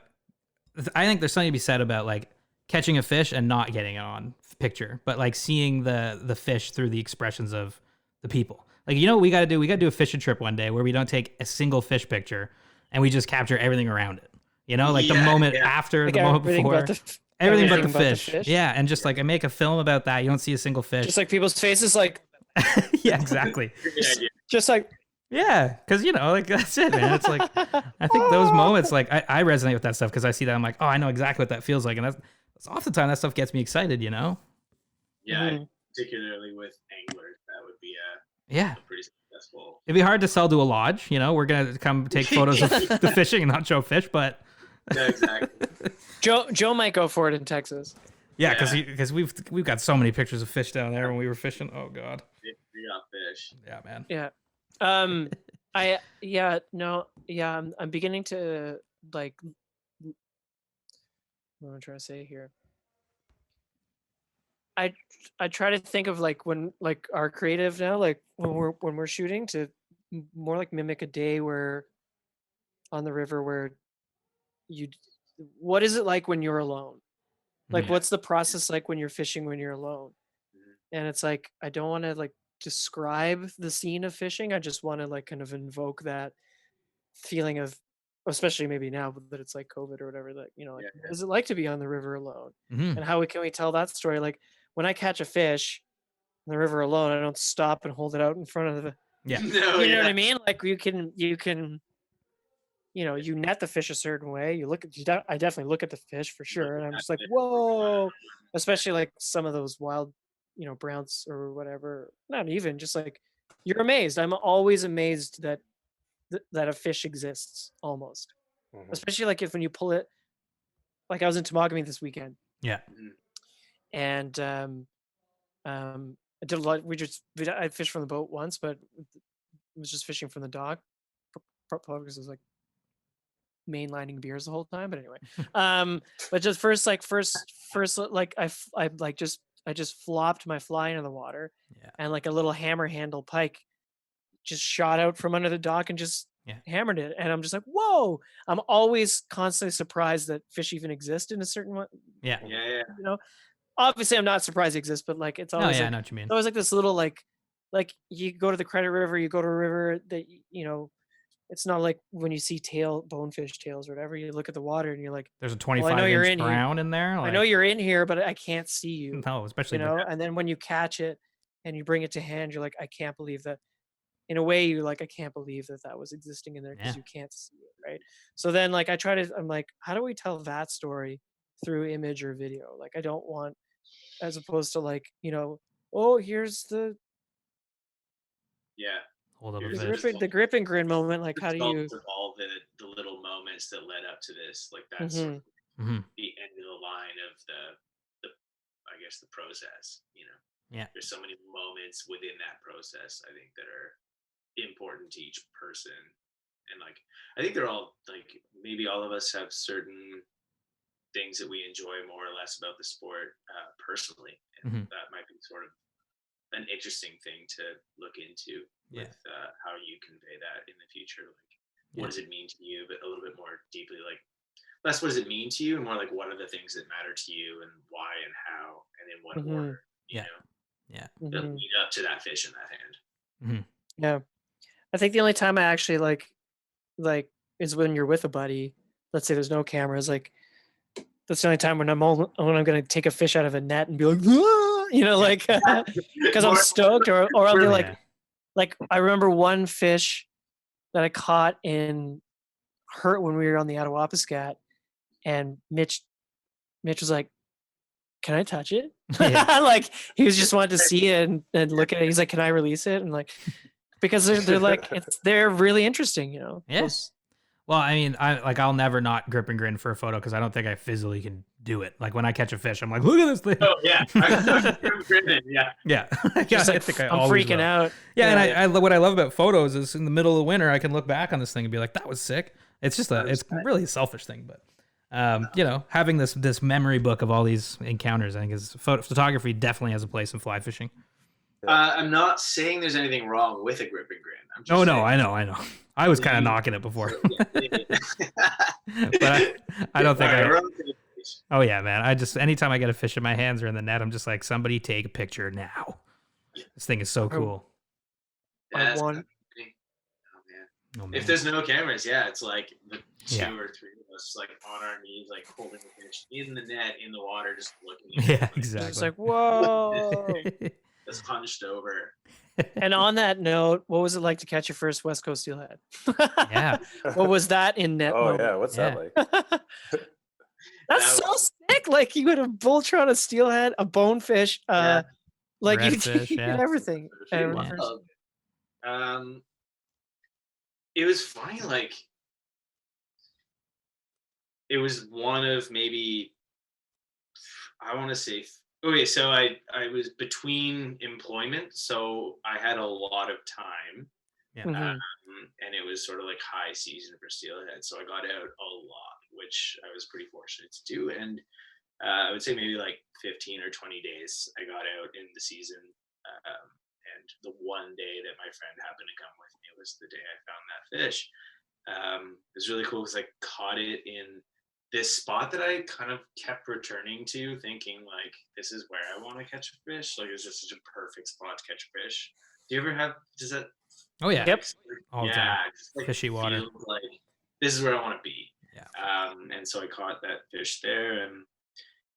I think there's something to be said about like catching a fish and not getting it on picture, but like seeing the fish through the expressions of the people. Like, what we got to do? We got to do a fishing trip one day where we don't take a single fish picture and we just capture everything around it. Like the moment after, like the moment before, everything but the fish. Yeah, and just like I make a film about that. You don't see a single fish. Just like people's faces, like. Yeah, exactly. Just like. Yeah, because like that's it, man. It's like I think those moments, like I resonate with that stuff, because I see that I'm like, oh, I know exactly what that feels like, and that's oftentimes that stuff gets me excited, Yeah, particularly with anglers, that would be a pretty successful. It'd be hard to sell to a lodge. We're gonna come take photos of the fishing and not show fish, but yeah, exactly. Joe might go for it in Texas. Yeah, because we've got so many pictures of fish down there when we were fishing. Oh god. We got fish. Yeah, man. Yeah. I'm beginning to like. What am I trying to say here? I try to think of like when like our creative now, like when we're shooting, to more like mimic a day where on the river where what is it like when you're alone? Like, what's the process like when you're fishing when you're alone? And it's like, I don't want to like describe the scene of fishing. I just want to like kind of invoke that feeling of, especially maybe now that it's like COVID or whatever, that what is it like to be on the river alone? And how can we tell that story? Like, when I catch a fish in the river alone, I don't stop and hold it out in front of the no, you know what I mean? Like, you can you net the fish a certain way. I definitely look at the fish for sure, and I'm just like, whoa, especially like some of those wild, browns or whatever. Not even just like you're amazed. I'm always amazed that that a fish exists almost, Mhm. especially like if when you pull it. Like I was in Temagami this weekend, Yeah. and I did a lot. I fished from the boat once, but was just fishing from the dock. Probably because it was like mainlining beers the whole time. But anyway, but just first, like I just flopped my fly into the water, Yeah. and like a little hammer handle pike just shot out from under the dock and just Yeah. hammered it. And I'm just like, whoa! I'm always constantly surprised that fish even exist in a certain one. Yeah. Yeah. Obviously I'm not surprised it exists, but like it's No, always yeah, I like know what you mean. it's always like this little like you go to the Credit River, you go to a river that it's not like when you see bonefish tails or whatever, you look at the water and you're like, There's a well, I know you're 25-inch in here. brown in there. I know you're in here, but I can't see you. No, especially And then when you catch it and you bring it to hand, you're like, I can't believe that. In a way, you're like, I can't believe that was existing in there because Yeah. you can't see it, right? So then, like, I'm like, how do we tell that story through image or video? Like, I don't want, as opposed to like, oh, here's the Yeah. hold up a Here's fish. the grip and grin moment. Like, how do you? Of all the little moments that led up to this, like that's Mhm. sort of Mhm. the end of the line of the I guess the process. Yeah. There's so many moments within that process, I think, that are important to each person, and like I think they're all like maybe all of us have certain things that we enjoy more or less about the sport personally, and Mhm. that might be sort of an interesting thing to look into Yeah. with how you convey that in the future. Like, Yeah. what does it mean to you? But a little bit more deeply, like less what does it mean to you, and more like what are the things that matter to you, and why and how, and in what Mhm. order. Yeah. Yeah. That Mhm. lead up to that fish in that hand. Mhm. Yeah, I think the only time I actually like is when you're with a buddy. Let's say there's no cameras. Like that's the only time when I'm gonna take a fish out of a net and be like, "Ah!" like because I'm stoked, or I'll be like, Yeah. I remember one fish that I caught in Hurt when we were on the Attawapiskat, and Mitch was like, "Can I touch it?" Yeah. Like he was just wanted to see it and look at it. He's like, "Can I release it?" And like because they're like they're really interesting, Yeah. those- Well, I mean, I'll never not grip and grin for a photo because I don't think I physically can do it. Like when I catch a fish, I'm like, look at this thing. Oh yeah, I'm grinning. Yeah. Yeah. just I like think I I'm always freaking will. out. Yeah, and I what I love about photos is in the middle of the winter, I can look back on this thing and be like, that was sick. It's just it's really a selfish thing, but having this memory book of all these encounters, I think is photography definitely has a place in fly fishing. I'm not saying there's anything wrong with a grip and grin. I'm just Oh no, saying, I know. I was kind of knocking it before, but I don't think Oh yeah, man. I just anytime I get a fish in my hands or in the net, I'm just like, somebody take a picture now. This thing is so cool. I want. Oh man. Oh, man. If there's no cameras, yeah, it's like the two Yeah. or three of us like on our knees, like holding the fish in the net, in the water, just looking at Yeah, it. exactly. It's like, whoa. It's hunched over. And on that note, what was it like to catch your first West Coast steelhead? Yeah. What was that in net Oh moment? yeah, what's that like? That's That so sick. Like you had a Voltron, a steelhead, a bonefish, Yeah. like Redfish, you did yeah. everything. And Yeah. It was funny, like it was one of maybe I want to say okay, so I was between employment, so I had a lot of time. Yeah. Mhm. And it was sort of like high season for steelhead, so I got out a lot, which I was pretty fortunate to do. And I would say maybe like 15 or 20 days I got out in the season. And the one day that my friend happened to come with me was the day I found that fish. It was really cool because I caught it in this spot that I kind of kept returning to, thinking like, this is where I want to catch a fish. Like, it's just such a perfect spot to catch a fish. Do you ever have? Does that? Oh yeah. Yep. All the Yeah, time. just, like, Fishy water. feels like this is where I want to be. Yeah. And so I caught that fish there, and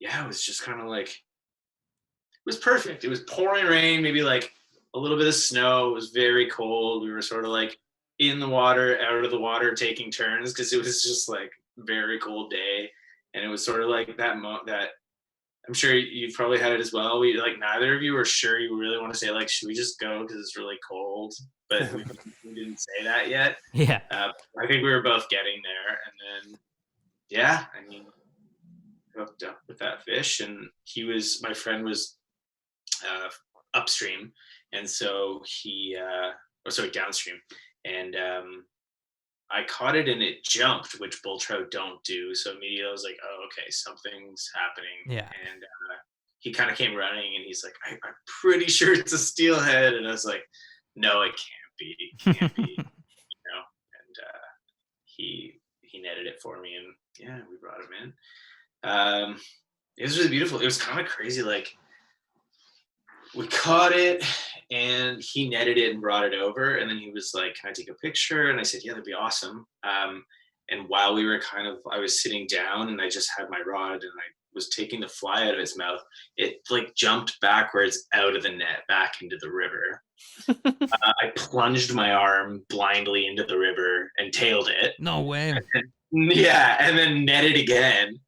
yeah, it was just kind of like, it was perfect. It was pouring rain, maybe like a little bit of snow. It was very cold. We were sort of like in the water, out of the water, taking turns, because it was just like very cold day, and it was sort of like that I'm sure you've probably had it as well. We like neither of you were sure you really want to say like, should we just go because it's really cold, but we didn't say that yet. Yeah. I think we were both getting there, and then yeah, I mean, hooked up with that fish, and my friend was upstream, and so downstream, and I caught it and it jumped, which bull trout don't do. So immediately I was like, oh, okay, something's happening. Yeah. And he kind of came running and he's like, I'm pretty sure it's a steelhead. And I was like, no, it can't be. It can't be. And he netted it for me, and yeah, we brought him in. It was really beautiful. It was kind of crazy. Like, we caught it and he netted it and brought it over, and then he was like, can I take a picture? And I said, yeah, that'd be awesome. And while we were I was sitting down and I just had my rod and I was taking the fly out of its mouth, it like jumped backwards out of the net back into the river. I plunged my arm blindly into the river and tailed it. No way. And then netted again.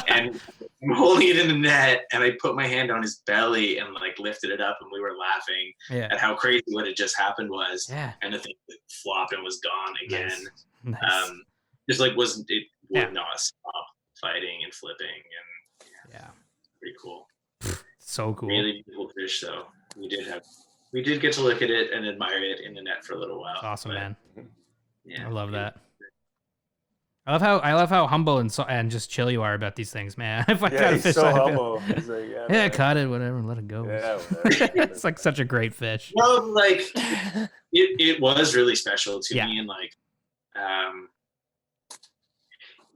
And I'm holding it in the net, and I put my hand on his belly and like lifted it up, and we were laughing at how crazy what had just happened was. Yeah. And the thing flopped and was gone again. Nice. Just like would not stop fighting and flipping, and pretty cool. So cool. Really beautiful fish, though. We did get to look at it and admire it in the net for a little while. Awesome, man. Yeah, I love that. I love how humble and just chill you are about these things, man. If I got a he's fish, so humble. He's like, I caught it, whatever, let it go. Yeah, whatever. It's like such a great fish. Well, like it was really special to me, and like,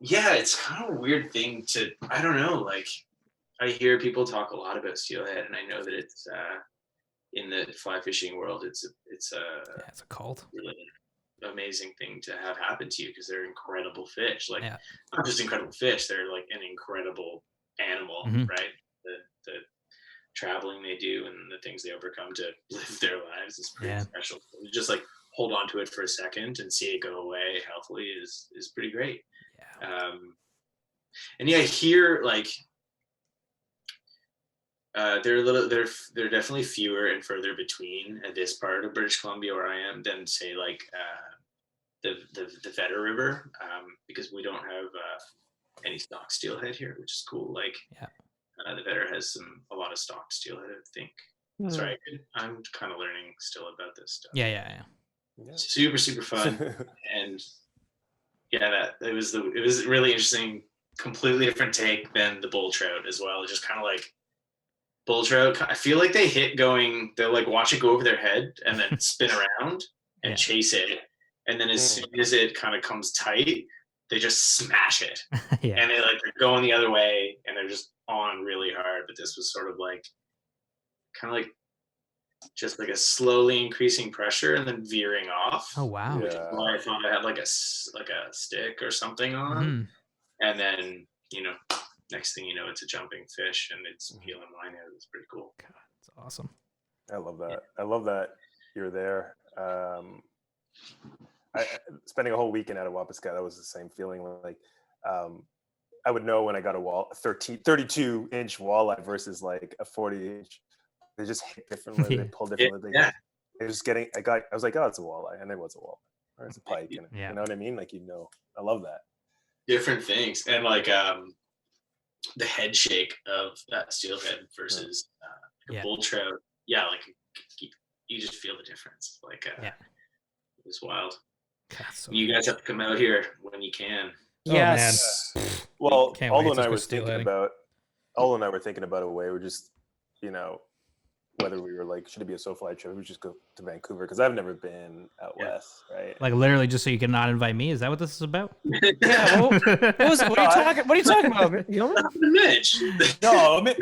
it's kind of a weird thing to. I don't know. Like, I hear people talk a lot about steelhead, and I know that it's in the fly fishing world, it's a cult. Really amazing thing to have happen to you, because they're incredible fish. Like, not just incredible fish, they're like an incredible animal, right? The traveling they do and the things they overcome to live their lives is pretty special. Just like hold on to it for a second and see it go away healthily is pretty great. And I hear like they're definitely fewer and further between at this part of British Columbia where I am than say like the Vedder River, because we don't have any stock steelhead here, which is cool. Like the Vedder has a lot of stock steelhead, I think. Sorry, I'm kind of learning still about this stuff. Yeah. Super fun. And it was really interesting, completely different take than the bull trout as well. Just kind of like bull trout, I feel like they'll like watch it go over their head and then spin around and chase it, and then as soon as it kind of comes tight, they just smash it. And they're going the other way and they're just on really hard. But this was sort of like kind of like just like a slowly increasing pressure and then veering off. Oh wow. Which is why I thought I had like a stick or something on. And then next thing you know, it's a jumping fish and it's peeling line out. It's pretty cool. God, that's awesome. I love that. I love that you're there. Spending a whole weekend out of Wapaska, that was the same feeling. Like I would know when I got a 32-inch walleye versus like a 40-inch. They just hit differently. They pull differently. They're just getting. I was like, oh, it's a walleye, and it was a walleye, or it's a pike. And, you know what I mean? Like I love that. Different things, and like the head shake of that steelhead versus a bull trout. Yeah, like you just feel the difference. Like it was wild. God, you guys have to come out here when you can. Yes. Well, Aldo and I were thinking about a way. We're just, whether we were like, should it be a SoFly trip? We just go to Vancouver because I've never been out west, right? Like literally, just so you can not invite me. Is that what this is about? What are you talking about? Mitch. No. Mitch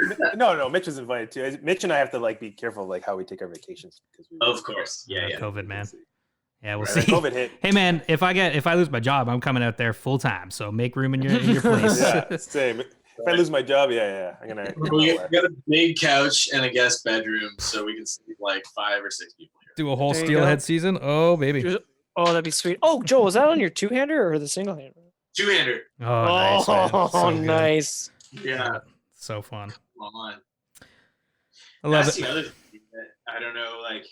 was invited too. Mitch and I have to like be careful like how we take our vacations because of course, COVID, man. Yeah, we'll see. see. COVID hit. Hey, man, if I lose my job, I'm coming out there full time. So make room in your place. Yeah, same. If I lose my job, I'm gonna. We got a big couch and a guest bedroom, so we can sleep like 5 or 6 people here. Do a whole steelhead season. Oh, baby. Oh, that'd be sweet. Oh, Joel, was that on your two-hander or the single-hander? Two-hander. Oh, nice, man. Oh, So good. nice. Yeah. So fun. Come on. I love That's it. the other thing that I don't know, like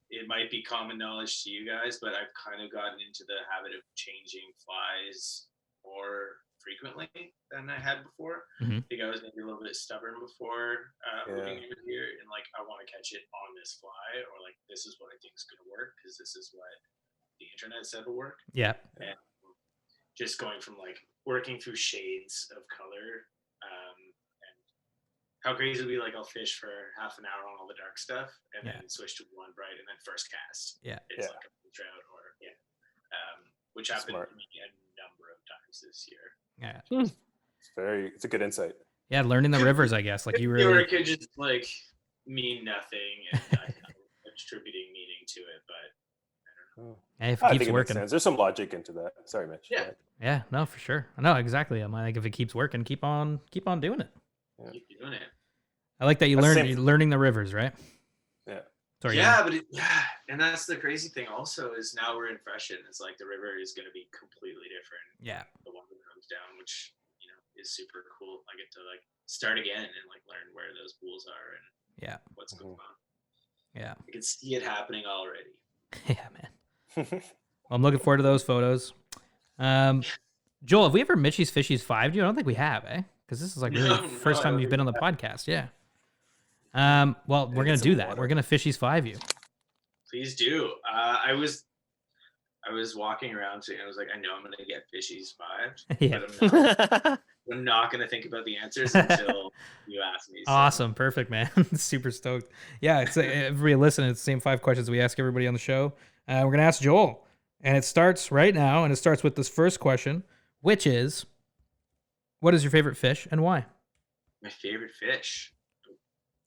it might be common knowledge to you guys, but I've kind of gotten into the habit of changing flies more frequently than I had before. Mhm. I think I was maybe a little bit stubborn before moving over here, and like I want to catch it on this fly, or like this is what I think is going to work because this is what the internet said will work. Yeah. And just going from like working through shades of color, and how crazy it would be, like I'll fish for half an hour on all the dark stuff and then switch to one bright and then first cast. Yeah. It's like a trout or which happened Smart. to me a number of times this year. Yeah. It's a good insight. Yeah, learning the rivers, I guess. Like you Or really it could just like mean nothing and attributing meaning to it, but Hey, if I it think keeps it makes working. sense. There's some logic into that. Sorry, Mitch. Yeah. Go ahead. Yeah, no, for sure. No, exactly. I'm like, if it keeps working, keep on doing it. keep doing it. I like that That's the same- you're learning the rivers, right? Yeah. Sorry. Yeah, but and that's the crazy thing also is now we're in freshen. It's like the river is going to be completely different. Yeah. The one that comes down, which is super cool. I get to like start again and like learn where those pools are and Yeah. what's going on. Yeah. I can see it happening already. Yeah, man. Well, I'm looking forward to those photos. Joel, have we ever Mitchie's Fishies 5'd you? I don't think we have, eh? Because this is like really the first I time don't you've think been on the podcast. Yeah. Well, we're gonna get do some that. water. We're gonna Fishies 5 you. Please do. I was walking around saying I was like, I know I'm gonna get fishies 5, Yeah. but I'm not gonna think about the answers until you ask me. So. Awesome. Perfect, man. Super stoked. Yeah, it's everybody listen. It's the same 5 questions we ask everybody on the show. We're gonna ask Joel, and it starts right now, and it starts with this first question, which is, what is your favorite fish and why? My favorite fish.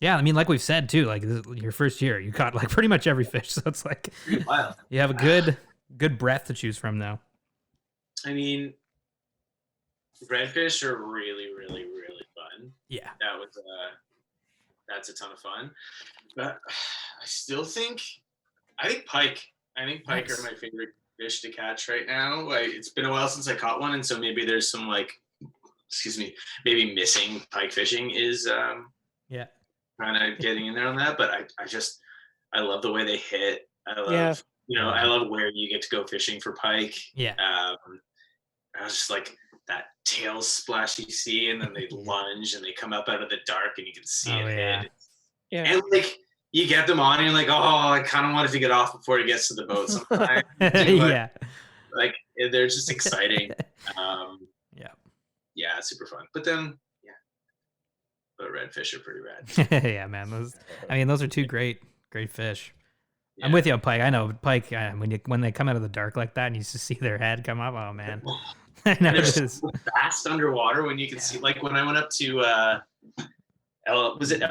Yeah, I mean, like we've said too, like this is your first year, you caught like pretty much every fish, so it's like Wow. you have a good breadth to choose from now. I mean, redfish are really, really, really fun. Yeah. That was that's a ton of fun. But I still think pike. I think pike Nice. are my favorite fish to catch right now. Like it's been a while since I caught one, and so maybe there's some maybe missing pike fishing is Yeah. kind of getting in there on that. But I love the way they hit. I love Yeah. I love where you get to go fishing for pike. Yeah. I was just like that tail splash you see, and then they lunge and they come up out of the dark and you can see Oh, it yeah. hit. Yeah. And like you get them on and you're like, oh, I kind of wanted to get off before it gets to the boat sometimes. But, Yeah. like they're just exciting. Yeah. Yeah, it's super fun. But then but redfish are pretty rad. Yeah, man. Those are two great fish. I'm Yeah. with you on pike. I know pike. When they come out of the dark like that, and you just see their head come up. Oh man, I know And they're it is. so fast underwater when you can see. Like when I went up to is it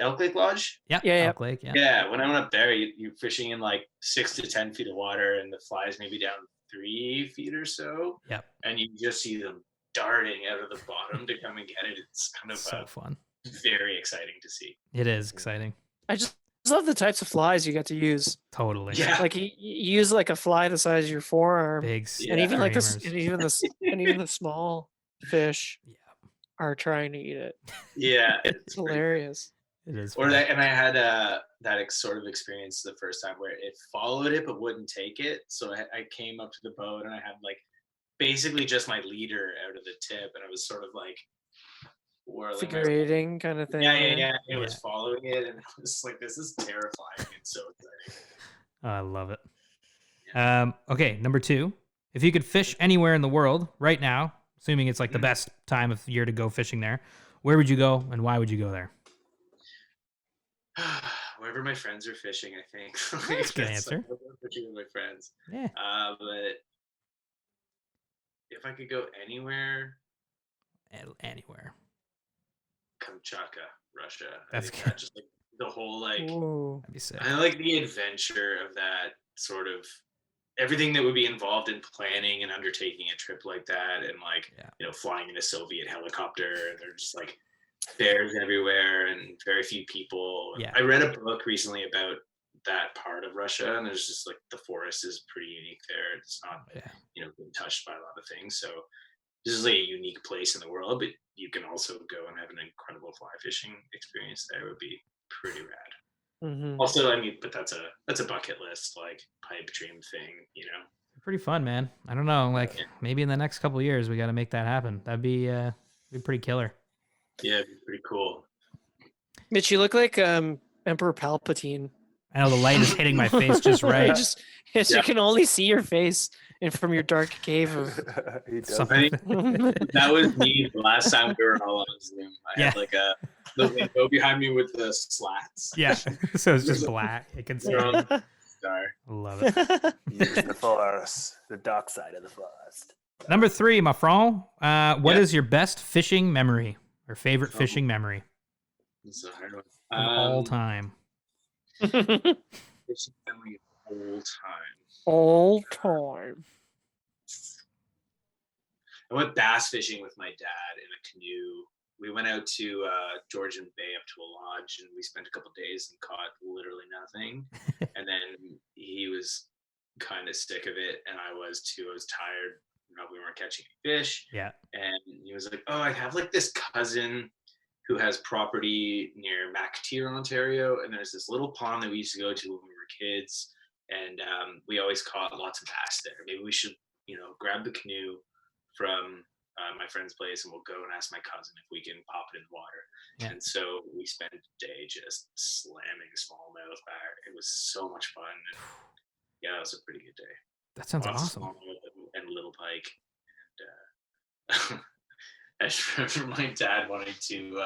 Elk Lake Lodge? Yeah, Yeah, yeah. Elk Lake, yeah. Yeah, when I went up there, you're fishing in like 6 to 10 feet of water, and the flies maybe down 3 feet or so. Yep. And you just see them darting out of the bottom to come and get it. It's kind of So fun. very exciting to see. It is exciting. I just love the types of flies you get to use. Totally. Yeah. Like you use like a fly the size of your forearm, Big. and even like this, streamers. and even the small fish Yeah. are trying to eat it. Yeah, It's hilarious. It is. Or fun. that, and I had that sort of experience the first time where it followed it but wouldn't take it. So I came up to the boat and I had like basically just my leader out of the tip, and I was sort of like whirling. Figure eighting kind of thing. Yeah. It was Yeah. following it, and I was like, "This is terrifying and so exciting." Oh, I love it. Okay, number 2. If you could fish anywhere in the world right now, assuming it's like the best time of year to go fishing there, where would you go and why would you go there? Wherever my friends are fishing, I think. That's a good answer. I love fishing with my friends. Yeah. But if I could go anywhere, Anywhere. Kamchatka, Russia. That's I think good. that just like the whole like Ooh. That'd be sick. I like the adventure of that sort of everything that would be involved in planning and undertaking a trip like that, and like flying in a Soviet helicopter, and there's just like bears everywhere and very few people. Yeah. I read a book recently about that part of Russia, and there's just like the forest is pretty unique there. It's not being touched by a lot of things. So this is like a unique place in the world, but you can also go and have an incredible fly fishing experience there. It would be pretty rad. Mm-hmm. Also, I mean, but that's a bucket list like pipe dream thing, Pretty fun, man. I don't know, like maybe in the next couple of years we got to make that happen. That'd be pretty killer. Yeah, it'd be pretty cool. Mitch, you look like Emperor Palpatine. I know the light is hitting my face just right. You can only see your face and from your dark cave of He does. Something. That was me the last time we were all on Zoom. I had like the window behind me with the slats. Yeah, so it's just black. You can see. Star. Love it. Use the force, the dark side of the forest. Number 3, my friend. What is your best fishing memory or favorite fishing memory This is a hard one. of all time? Fishing memory of all time. all time. I went bass fishing with my dad in a canoe. We went out to Georgian Bay up to a lodge, and we spent a couple days and caught literally nothing. And then he was kind of sick of it, and I was too. I was tired. We weren't catching any fish. Yeah. And he was like, "Oh, I have like this cousin who has property near McTier, Ontario, and there's this little pond that we used to go to when we were kids, and we always caught lots of bass there. Maybe we should, grab the canoe from my friend's place, and we'll go and ask my cousin if we can pop it in the water." Yeah. And so we spent a day just slamming smallmouth back. It was so much fun. And yeah, it was a pretty good day. That sounds Lots of awesome. smallmouth and little pike. And I just remember my dad wanting to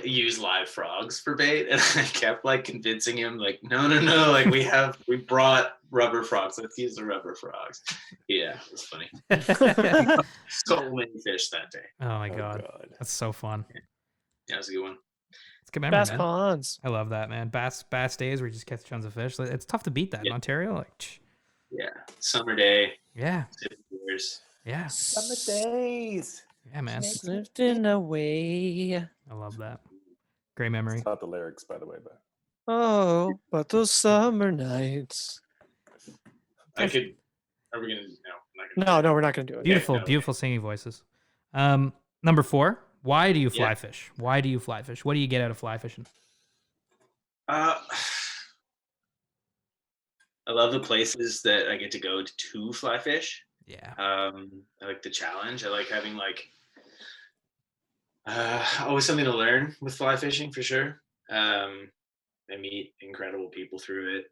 use live frogs for bait, and I kept like convincing him, like, no, like we brought rubber frogs. Let's use the rubber frogs. Yeah, it was funny. So many fish that day. Oh my god. That's so fun. Yeah, it was a good one. It's a good memory, Bass man. ponds. I love that, man. Bass days where you just catch tons of fish. It's tough to beat that in Ontario. Like, Yeah, summer day. yeah, Years. yeah, Summer days. yeah, man. Drifting away. I love that. Great memory. It's not the lyrics, by the way, but Oh, but those summer nights. I could. Are we gonna? No, I'm not gonna. No, we're not gonna do it. Beautiful, no. beautiful singing voices. Number 4. Why do you fly fish? Why do you fly fish? What do you get out of fly fishing? I love the places that I get to go to fly fish. Yeah. I like the challenge. I like having like always something to learn with fly fishing for sure. I meet incredible people through it,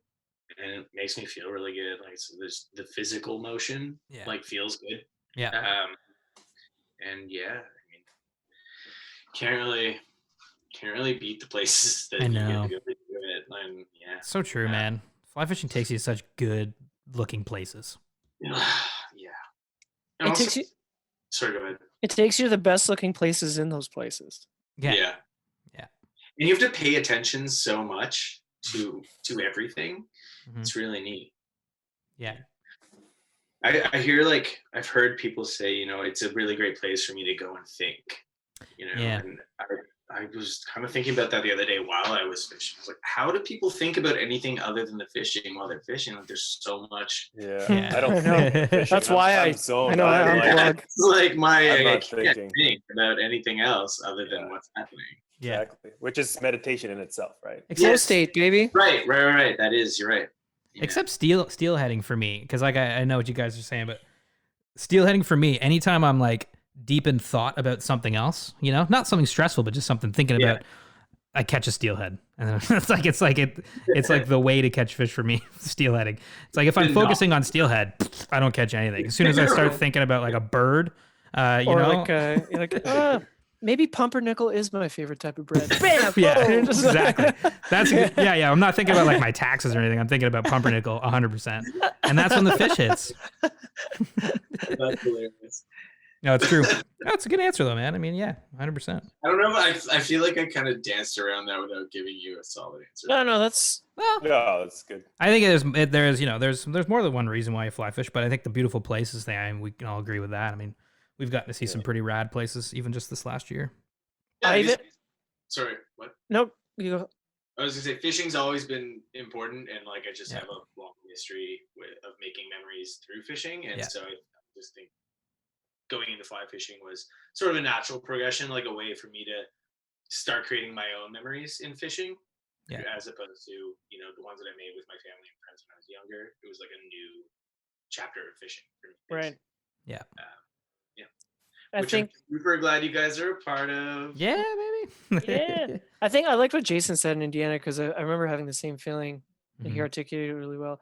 and it makes me feel really good. Like, so there's the physical motion, like feels good. Yeah. And yeah, I mean, can't really beat the places that I you know. get to go to do it. And yeah. So true, man. Fly fishing takes you to such good looking places. Yeah. And It takes you. Sorry, go ahead. It takes you to the best looking places in those places. Yeah. Yeah. And you have to pay attention so much to everything. Mhm. It's really neat. Yeah. I hear, like, I've heard people say, it's a really great place for me to go and think, Yeah. and I was kind of thinking about that the other day while I was fishing. I was like, how do people think about anything other than the fishing while they're fishing? Like, there's so much. Yeah. I don't I know. think fishing. That's why I'm I zoned. know I I'm like, unplug. It's like I'm I not can't thinking. think about anything else other than what's happening. Yeah. Exactly. Which is meditation in itself, right? Flow Yes. state, baby. Right. That is, you're right. Yeah. Except steelheading for me, because like I know what you guys are saying, but steelheading for me, anytime I'm like deep in thought about something else, not something stressful, but just something thinking about, I catch a steelhead, and then it's like the way to catch fish for me, steelheading. It's like if I'm focusing on steelhead, I don't catch anything. As soon as I start thinking about like a bird, Or like, you're like, maybe pumpernickel is my favorite type of bread. Bam! yeah, boom. exactly. That's yeah. I'm not thinking about like my taxes or anything. I'm thinking about pumpernickel 100%, and that's when the fish hits. That's hilarious. No, it's true. No, it's a good answer though, man. I mean, yeah, 100%. I don't know. I feel like I kind of danced around that without giving you a solid answer. No, that's Well, Yeah, that's good. I think there's more than one reason why you fly fish, but I think the beautiful places there, and we can all agree with that. I mean, we've gotten to see some pretty rad places even just this last year. Yeah, I even- sorry, what? nope. You go. I was gonna say fishing's always been important, and like I just Yeah. have a long history of making memories through fishing, and Yeah. so I just think going into fly fishing was sort of a natural progression, like a way for me to start creating my own memories in fishing, Yeah. as opposed to the ones that I made with my family and friends when I was younger. It was like a new chapter of fishing for me. Right. Yeah. Yeah. I Which think. I'm super glad you guys are a part of. Yeah, baby. Yeah. I think I liked what Jason said in Indiana because I remember having the same feeling, and he Mhm. articulated it really well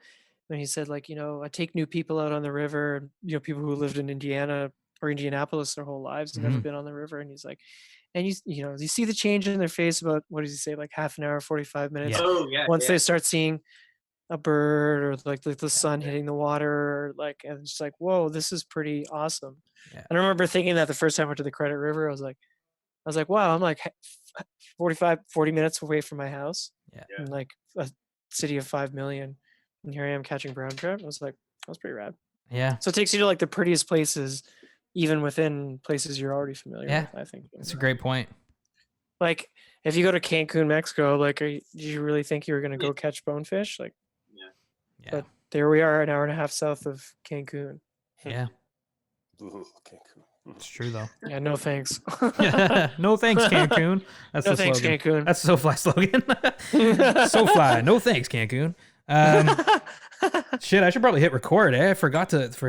when he said, like, I take new people out on the river, people who lived in Indiana or Indianapolis their whole lives and never Mhm. been on the river, and he's like, and you see the change in their face about, what does he say, like half an hour, 45 minutes, Yeah. Oh yeah. once yeah. they start seeing a bird or like the sun hitting the water, or like, and it's like, whoa, this is pretty awesome. Yeah. And I remember thinking that the first time I went to the Credit River, I was like, wow, I'm like 40 minutes away from my house, Yeah. in like a city of 5 million, and here I am catching brown trout. I was like, that was pretty rad. Yeah. So it takes you to like the prettiest places, even within places you're already familiar Yeah. with, I think. That's a great point. Like, if you go to Cancun, Mexico, like, do you really think you were going to go catch bonefish? Like, Yeah. but there we are, an hour and a half south of Cancun. Yeah. Ooh, okay, cool. It's true though. Yeah, no thanks. No thanks, Cancun. That's No the thanks, slogan. Cancun. That's the SoFly slogan. SoFly. No thanks, Cancun. Shit, I should probably hit record. I forgot to hit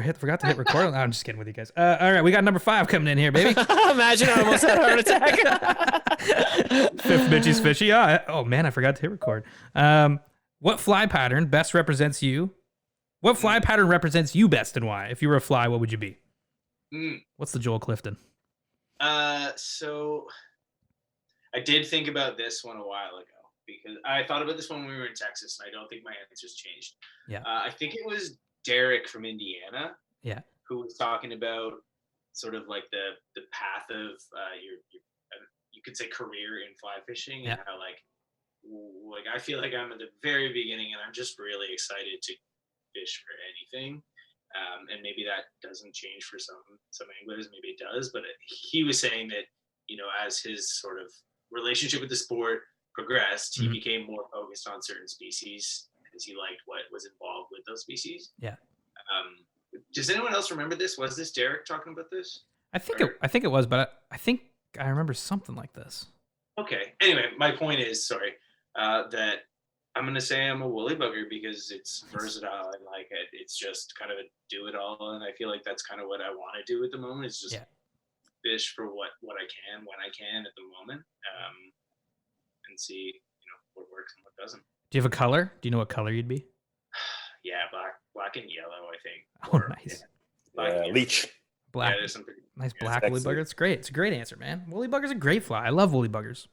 record. No, I'm just kidding with you guys. All right, we got number 5 coming in here, baby. Imagine I almost had a heart attack. 5th Mitchie's Fishy. Oh man, I forgot to hit record. What fly pattern best represents you? What fly pattern represents you best, and why? If you were a fly, what would you be? What's the Joel Clifton? So I did think about this one a while ago, because I thought about this one when we were in Texas, and I don't think my answer's changed. Yeah. I think it was Derek from Indiana. Yeah. Who was talking about sort of like the path of your you could say career in fly fishing, Yeah. and how like I feel like I'm at the very beginning, and I'm just really excited to fish for anything. And maybe that doesn't change for some anglers, maybe it does, but he was saying that, as his sort of relationship with the sport progressed, he became more focused on certain species because he liked what was involved with those species. Yeah. Does anyone else remember this? Was this Derek talking about this? I think it was, but I think I remember something like this. Okay. Anyway, my point is, that I'm going to say I'm a woolly bugger because it's versatile and like it's just kind of a do it all. And I feel like that's kind of what I want to do at the moment, is just fish for what I can, when I can at the moment, and see, what works and what doesn't. Do you have a color? Do you know what color you'd be? Yeah, black and yellow, I think. Oh, nice. Yeah, leech. Black. Yeah, there's some pretty Nice black sexy. woolly bugger. It's great. It's a great answer, man. Woolly bugger's a great fly. I love woolly buggers.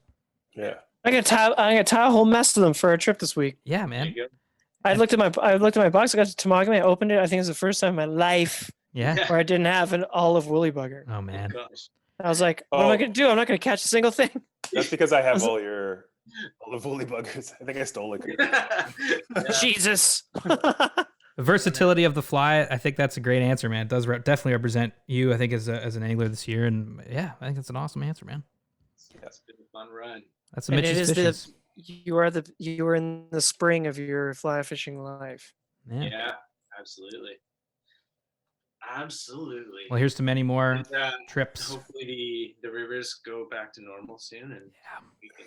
Yeah. I'm gonna tie a whole mess to them for our trip this week. Yeah, There man. you go. I looked at my box. I got to Tamagami. I opened it. I think it was the first time in my life Yeah. where I didn't have an olive woolly bugger. Oh man. Gosh. I was like, what am I gonna do? I'm not gonna catch a single thing. That's because I have all the woolly buggers. I think I stole it. Yeah. Jesus. The versatility of the fly, I think that's a great answer, man. It does definitely represent you, I think, as an angler this year. And yeah, I think that's an awesome answer, man. It's been a fun run. That's a And it Mitch's is Fishes. you are in the spring of your fly fishing life. Yeah, absolutely. Absolutely. Well, here's to many more And, trips. hopefully the rivers go back to normal soon, and we can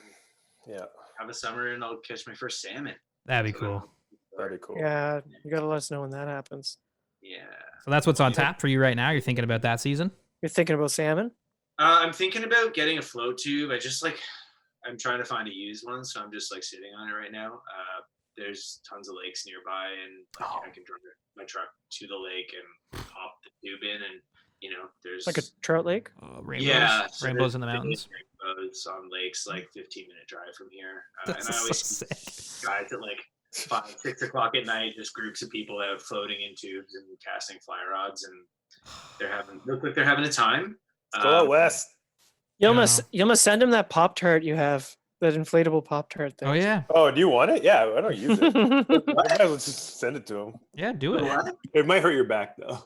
Yeah, have a summer, and I'll catch my first salmon. That'd be cool. that'd be cool. Yeah, you gotta let us know when that happens. Yeah. So that's what's on tap for you right now. You're thinking about that season? You're thinking about salmon? I'm thinking about getting a float tube. I'm trying to find a used one, so I'm just like sitting on it right now. There's tons of lakes nearby, and I can drive my truck to the lake and pop the tube in, and there's Like a trout lake? Rainbows. yeah, so Rainbows in the there's mountains. rainbows on lakes, like 15-minute drive from here. That's and I so always sick. see guys at like 5, 6 o'clock at night, just groups of people out floating in tubes and casting fly rods, and look like they're having a time. Let's go out west. You Yeah. almost send him that Pop-Tart you have, that inflatable Pop-Tart thing. Oh yeah. Oh, do you want it? Yeah, I don't use it. Let's just send it to him. Yeah, do it. What? It might hurt your back though.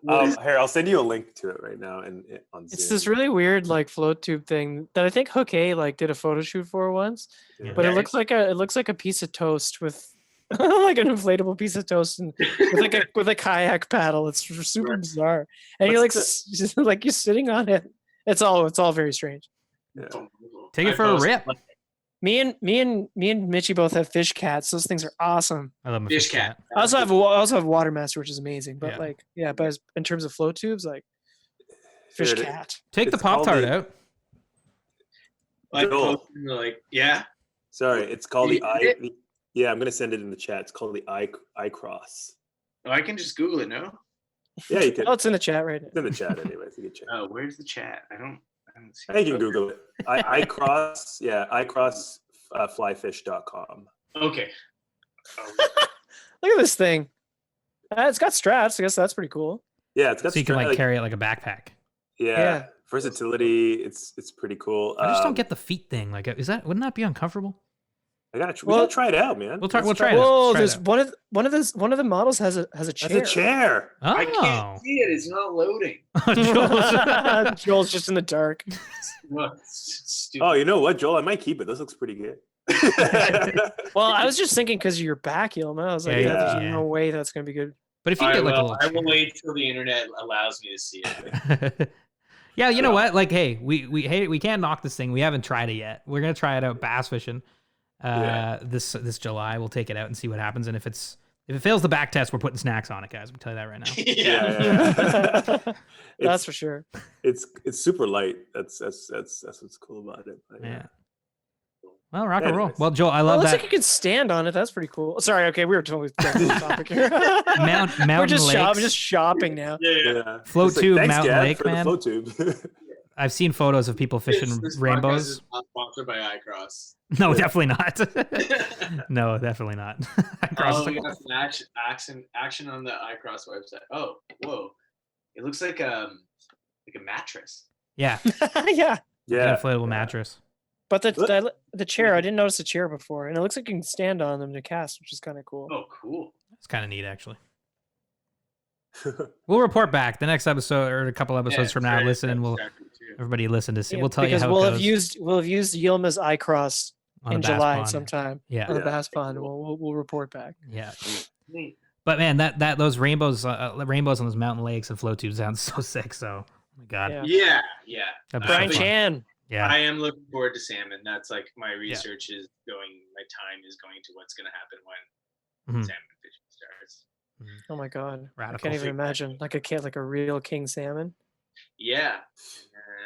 Here, I'll send you a link to it right now on Zoom. It's this really weird like float tube thing that I think Hook A like did a photo shoot for once, but Yeah. it looks like a piece of toast with like an inflatable piece of toast and with a kayak paddle. It's super bizarre, and you're like just, like you're sitting on it. It's all very strange. Yeah. Take it for a rip. Me and Mitchie both have fish cats. Those things are awesome. I love my Fish cat. I also have Watermaster, which is amazing. But but in terms of float tubes, like fish Here it is. cat. Take the It's called Pop-Tart the- out. Like, Joel. like, yeah. Sorry, it's called Did the you get I. Yeah, I'm gonna send it in the chat. It's called the I cross. Oh, I can just Google it. No. Yeah, you can. Oh, it's in the chat right now. It's in the chat anyways. You can check. Oh, where's the chat? I don't see. I think you can Google it. I cross. Yeah, I cross flyfish.com. Okay. Oh, Look at this thing. It's got straps. I guess that's pretty cool. Yeah, it's got So you can stra- like carry it like a backpack. yeah, versatility. It's pretty cool. I just don't get the feet thing. Like, wouldn't that be uncomfortable? We gotta try it out, man. We'll try Let's it out. Whoa, Try there's it one of the models has a chair. That's a chair. I Oh. can't see it. It's not loading. Joel's- Joel's just in the dark. Well, it's stupid. Oh, you know what, Joel? I might keep it. This looks pretty good. Well, I was just thinking because of your back, Yilma. I was like, Yeah, there's no way that's gonna be good. But if you get like a little I will chair- wait till the internet allows me to see it. Yeah, you know what? Like, hey, we can't knock this thing. We haven't tried it yet. We're gonna try it out bass fishing. This July. We'll take it out and see what happens. And if it fails the back test, we're putting snacks on it, guys. I'm telling you that right now. Yeah. That's for sure. It's super light. That's what's cool about it. But, Yeah. Well, rock and roll. Anyways. Well, Joel, I Well, it love looks that. like you can stand on it. That's pretty cool. Sorry. Okay, we were totally jumping off topic here. Mountain We're just lakes. shopping now. Yeah. Float It's like, tube, thanks, mountain Gab, lake, for the man. Float tube. I've seen photos of people fishing This podcast rainbows. is not sponsored by iCross. No, definitely not. No, definitely not. Oh, we got some action on the iCross website. Oh, whoa! It looks like a mattress. Yeah, Yeah. Yeah. inflatable mattress. But the chair, I didn't notice the chair before, and it looks like you can stand on them to cast, which is kind of cool. Oh, cool. It's kind of neat, actually. We'll report back the next episode or a couple episodes from now. Listen, and everybody listen to see. Yeah, We'll tell you because how we'll it have goes used Yilma's iCross on in the bass July pond. sometime Yeah, on the Yeah. bass pond. We'll report back. yeah. Neat. But man, that those rainbows on those mountain lakes and flow tubes sounds so sick. So, oh my god, Yeah. Yeah. that'd be Brian so fun. Chan. Yeah, I am looking forward to salmon. That's like my research is going. My time is going to what's going to happen when Mhm. salmon fishing starts. Oh my god. I Radical. can't even imagine like a real king salmon. Yeah,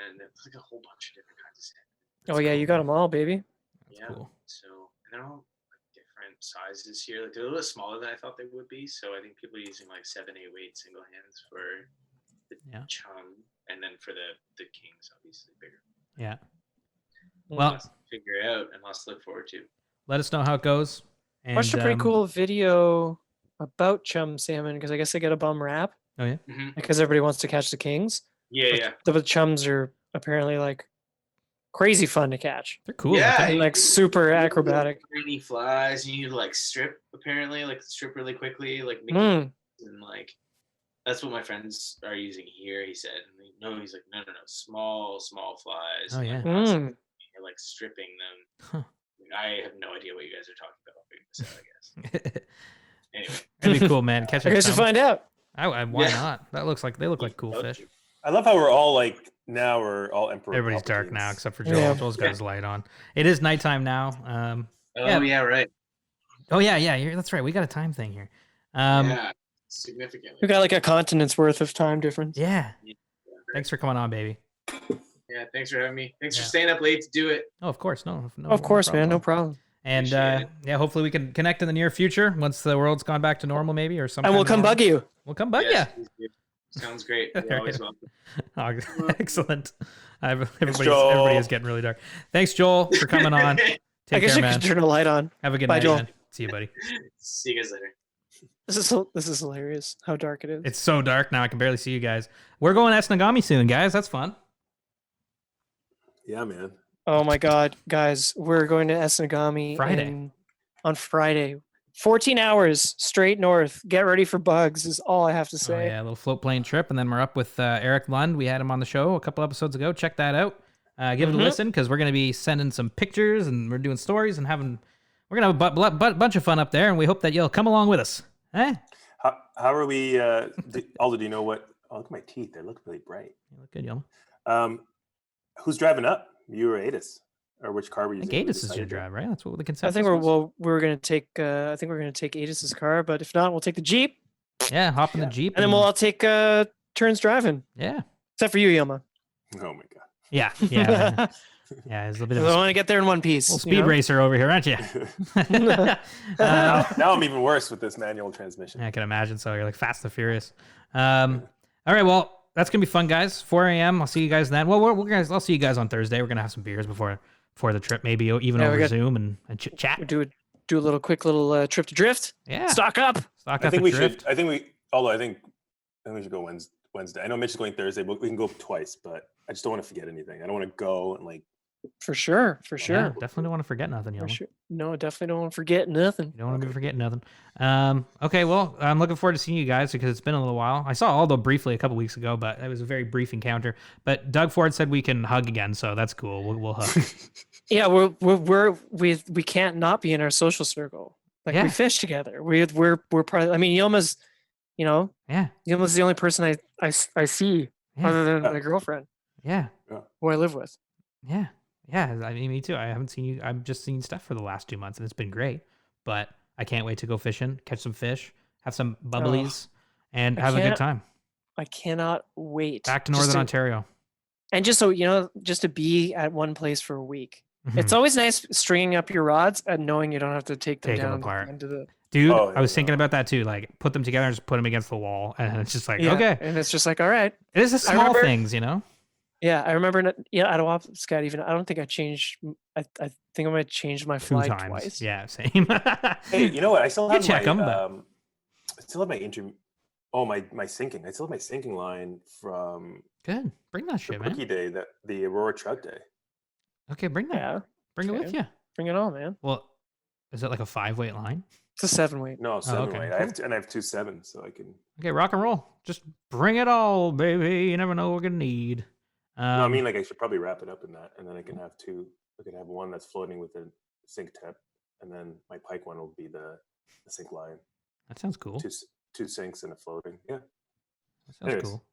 and it's like a whole bunch of different kinds of salmon. Oh yeah, you got them all, baby. Yeah. cool. So and they're all like different sizes here. Like they're a little bit smaller than I thought they would be. So I think people are using like 7-8 weight single hands for the Yeah. chum, and then for the kings, obviously bigger. Yeah. Mm. Well, Lots to figure out and lots to look forward to. let us know how it goes. And, Watched a pretty cool video about chum salmon because I guess they get a bum rap Oh yeah. Mm-hmm. because everybody wants to catch the kings. Yeah, But yeah. the chums are apparently like crazy fun to catch They're cool. Yeah, aren't they? and like super acrobatic. Tiny flies. You need to like strip apparently, like strip really quickly, like make Mm. and like that's what my friends are using here. He said, and he's like, no, small flies. Oh, and, yeah. like, Mm. you're like stripping them. Huh. I have no idea what you guys are talking about. I'll figure this out, I guess. Anyway, That'd be cool, man. Catch I a guess to chum. find out. Why Yeah. not? They look like cool fish. I love how we're all like now we're all Emperor. Everybody's dark Palpatines. now except for Joel. Yeah. Joel's got his light on. It is nighttime now. oh yeah, right. Oh yeah. That's right. We got a time thing here. Yeah, significantly. We got like a continent's worth of time difference. Yeah. Yeah, Thanks for coming on, baby. Yeah, thanks for having me. Thanks Yeah. for staying up late to do it. Oh, of course. No. Of course, man. No problem. problem. And Appreciate it. yeah, hopefully we can connect in the near future once the world's gone back to normal, maybe, or something. And we'll come bug you. We'll come bug Yes, please do. Sounds great. You're Alright. always welcome. you. Oh, excellent. Everybody Joel. is getting really dark. Thanks, Joel, for coming on. Take I guess care, you man. could turn a light on. Have a good Bye, night, Joel. man. See you, buddy. See you guys later. This is hilarious. How dark it is. It's so dark now. I can barely see you guys. We're going to Esnagami soon, guys. That's fun. Yeah, man. Oh my god, guys, we're going to Esnagami Friday. on Friday. 14 hours straight north. Get ready for bugs is all I have to Oh, say. yeah, a little float plane trip. And then we're up with Eric Lund. We had him on the show a couple episodes ago. Check that out. Give it a listen because we're going to be sending some pictures and we're doing stories and we're going to have a bunch of fun up there. And we hope that you'll come along with us. Eh? How are we? Aldo, do you know what? Oh, look at my teeth. They look really bright. You look good, Yelma. Who's driving up? You or Adis? Or which car were you I think using? Adis is going to drive, right? That's what the consensus I think was. we're gonna take Adis's car, but if not, we'll take the Jeep, Yeah, hop in the Jeep. and then we'll all take turns driving. Yeah. Except for you, Yilma. Oh my god. Yeah. Yeah. Yeah, it's a bit of I a want to get there in one piece. little speed racer over here, aren't you? now I'm even worse with this manual transmission. I can imagine. So you're like Fast and Furious. All right, well, that's gonna be fun, guys. 4 a.m. I'll see you guys then. Well, I'll see you guys on Thursday. We're gonna have some beers before the trip, maybe even over Zoom and chat. We do a little quick trip to Drift. Yeah, Stock up. Stock I up think at we Drift. should. I think we should go Wednesday. I know Mitch is going Thursday, but we can go twice. But I just don't want to forget anything. I don't want to go and like. For sure. Yeah, definitely don't want to forget nothing, For Yelma. sure. No, definitely don't want to forget nothing. You don't want to be forgetting nothing. Okay, well, I'm looking forward to seeing you guys because it's been a little while. I saw Aldo briefly a couple weeks ago, but it was a very brief encounter. But Doug Ford said we can hug again, so that's cool. We'll hug. Yeah, we can't not be in our social circle. Like we fish together. We're probably. I mean, Yilma's, Yilma's the only person I see other than my girlfriend. Yeah. Who I live with. Yeah. Yeah, I mean, me too. I haven't seen you. I've just seen stuff for the last 2 months, and it's been great. But I can't wait to go fishing, catch some fish, have some bubblies, and have a good time. I cannot wait. Back to Northern Ontario. And just so, just to be at one place for a week. It's always nice stringing up your rods and knowing you don't have to take them down apart. into the... Dude, I was thinking about that too. Like, put them together and just put them against the wall. And it's just like, okay. And it's just like, all right. It is the small things, Yeah, I remember. At Scott, even I don't think I changed. I think I might have changed my fly twice. Yeah, same. Hey, you know what? I still have check them. I still have my my sinking. I still have my sinking line from. Good. Bring that shit, man. Cookie Day, the Aurora Trout Day. Okay, bring that. Yeah, bring it with you. Bring it on, man. Well, is it like a 5-weight line? It's a 7-weight. No, 7-weight. Cool. I have 2 7s, so I can. Okay, rock and roll. Just bring it all, baby. You never know what we're gonna need. No, I mean, like I should probably wrap it up in that, and then I can have 2. I can have one that's floating with a sink tip, and then my pike one will be the sink line. That sounds cool. 2 sinks and a floating. Yeah, that sounds cool.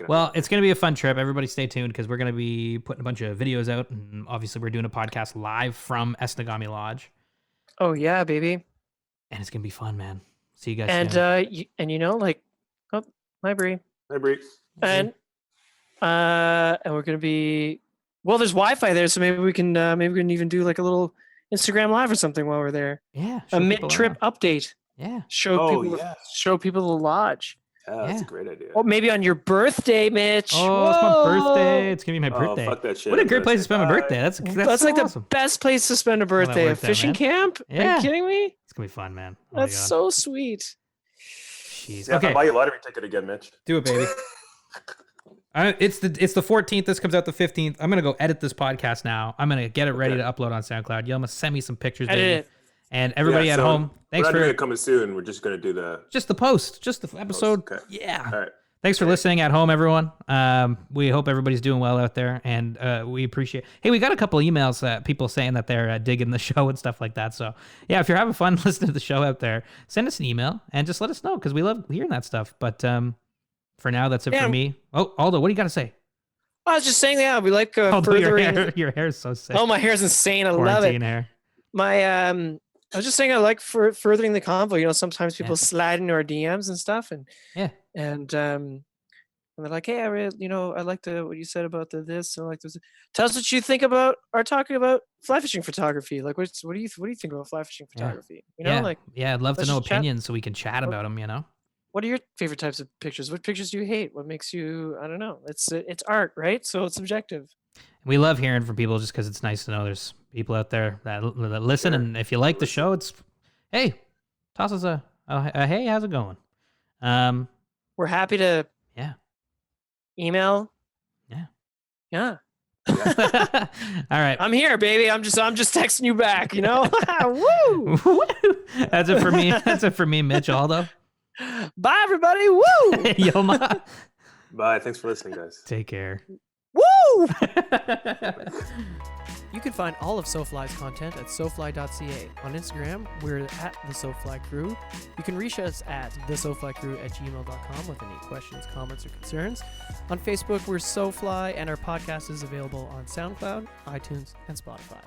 Well, it's going to be a fun trip. Everybody stay tuned because we're going to be putting a bunch of videos out. And obviously, we're doing a podcast live from Esnagami Lodge. Oh, yeah, baby. And it's going to be fun, man. See you guys soon. Hi, Bree. Hi, Bree. And we're going to be... Well, there's Wi-Fi there, so maybe we can even do like a little Instagram live or something while we're there. Yeah. A mid-trip update. Yeah. Show people the lodge. Yeah, that's a great idea. Oh, maybe on your birthday, Mitch. Oh, it's my birthday. It's gonna be my birthday. Fuck that shit. What a great place to spend my birthday. That's so like awesome. The best place to spend a birthday. A fishing camp? Yeah. Are you kidding me? It's gonna be fun, man. Oh that's so sweet. Jeez. Yeah, okay. I'll buy you a lottery ticket again, Mitch. Do it, baby. It's the 14th. This comes out the 15th. I'm gonna go edit this podcast now. I'm gonna get it ready to upload on SoundCloud. Yelma, send me some pictures, baby. Edit it. And everybody at home, thanks for doing it coming soon. We're just gonna do the post, just the episode. Okay. Yeah. All right. Thanks for listening at home, everyone. We hope everybody's doing well out there, and we appreciate. Hey, we got a couple emails that people saying that they're digging the show and stuff like that. So yeah, if you're having fun listening to the show out there, send us an email and just let us know because we love hearing that stuff. But for now, that's it for me. Oh, Aldo, what do you got to say? I was just saying, we like furthering. Your hair is so sick. Oh, my hair's insane. I love it. Hair. My I was just saying I like furthering the convo. Sometimes people slide into our DMs and stuff, and they're like, "Hey, I really, I like what you said about this. I like this. Tell us what you think about our talking about fly fishing photography. Like, what do you think about fly fishing photography? I'd love to know opinions so we can chat about them. What are your favorite types of pictures? What pictures do you hate? What makes you? I don't know. It's art, right? So it's subjective. We love hearing from people just because it's nice to know there's people out there that listen. And if you like the show, hey, toss us a hey, how's it going? We're happy to email. Yeah. Yeah. All right. I'm here, baby. I'm just texting you back, you know? Woo! That's it for me. That's it for me, Mitch Aldo. Bye, everybody. Woo! Yoma. Bye. Thanks for listening, guys. Take care. Woo! You can find all of SoFly's content at sofly.ca. On Instagram, we're at the SoFly Crew. You can reach us at thesoflycrew@gmail.com with any questions, comments, or concerns. On Facebook, we're SoFly, and our podcast is available on SoundCloud, iTunes, and Spotify.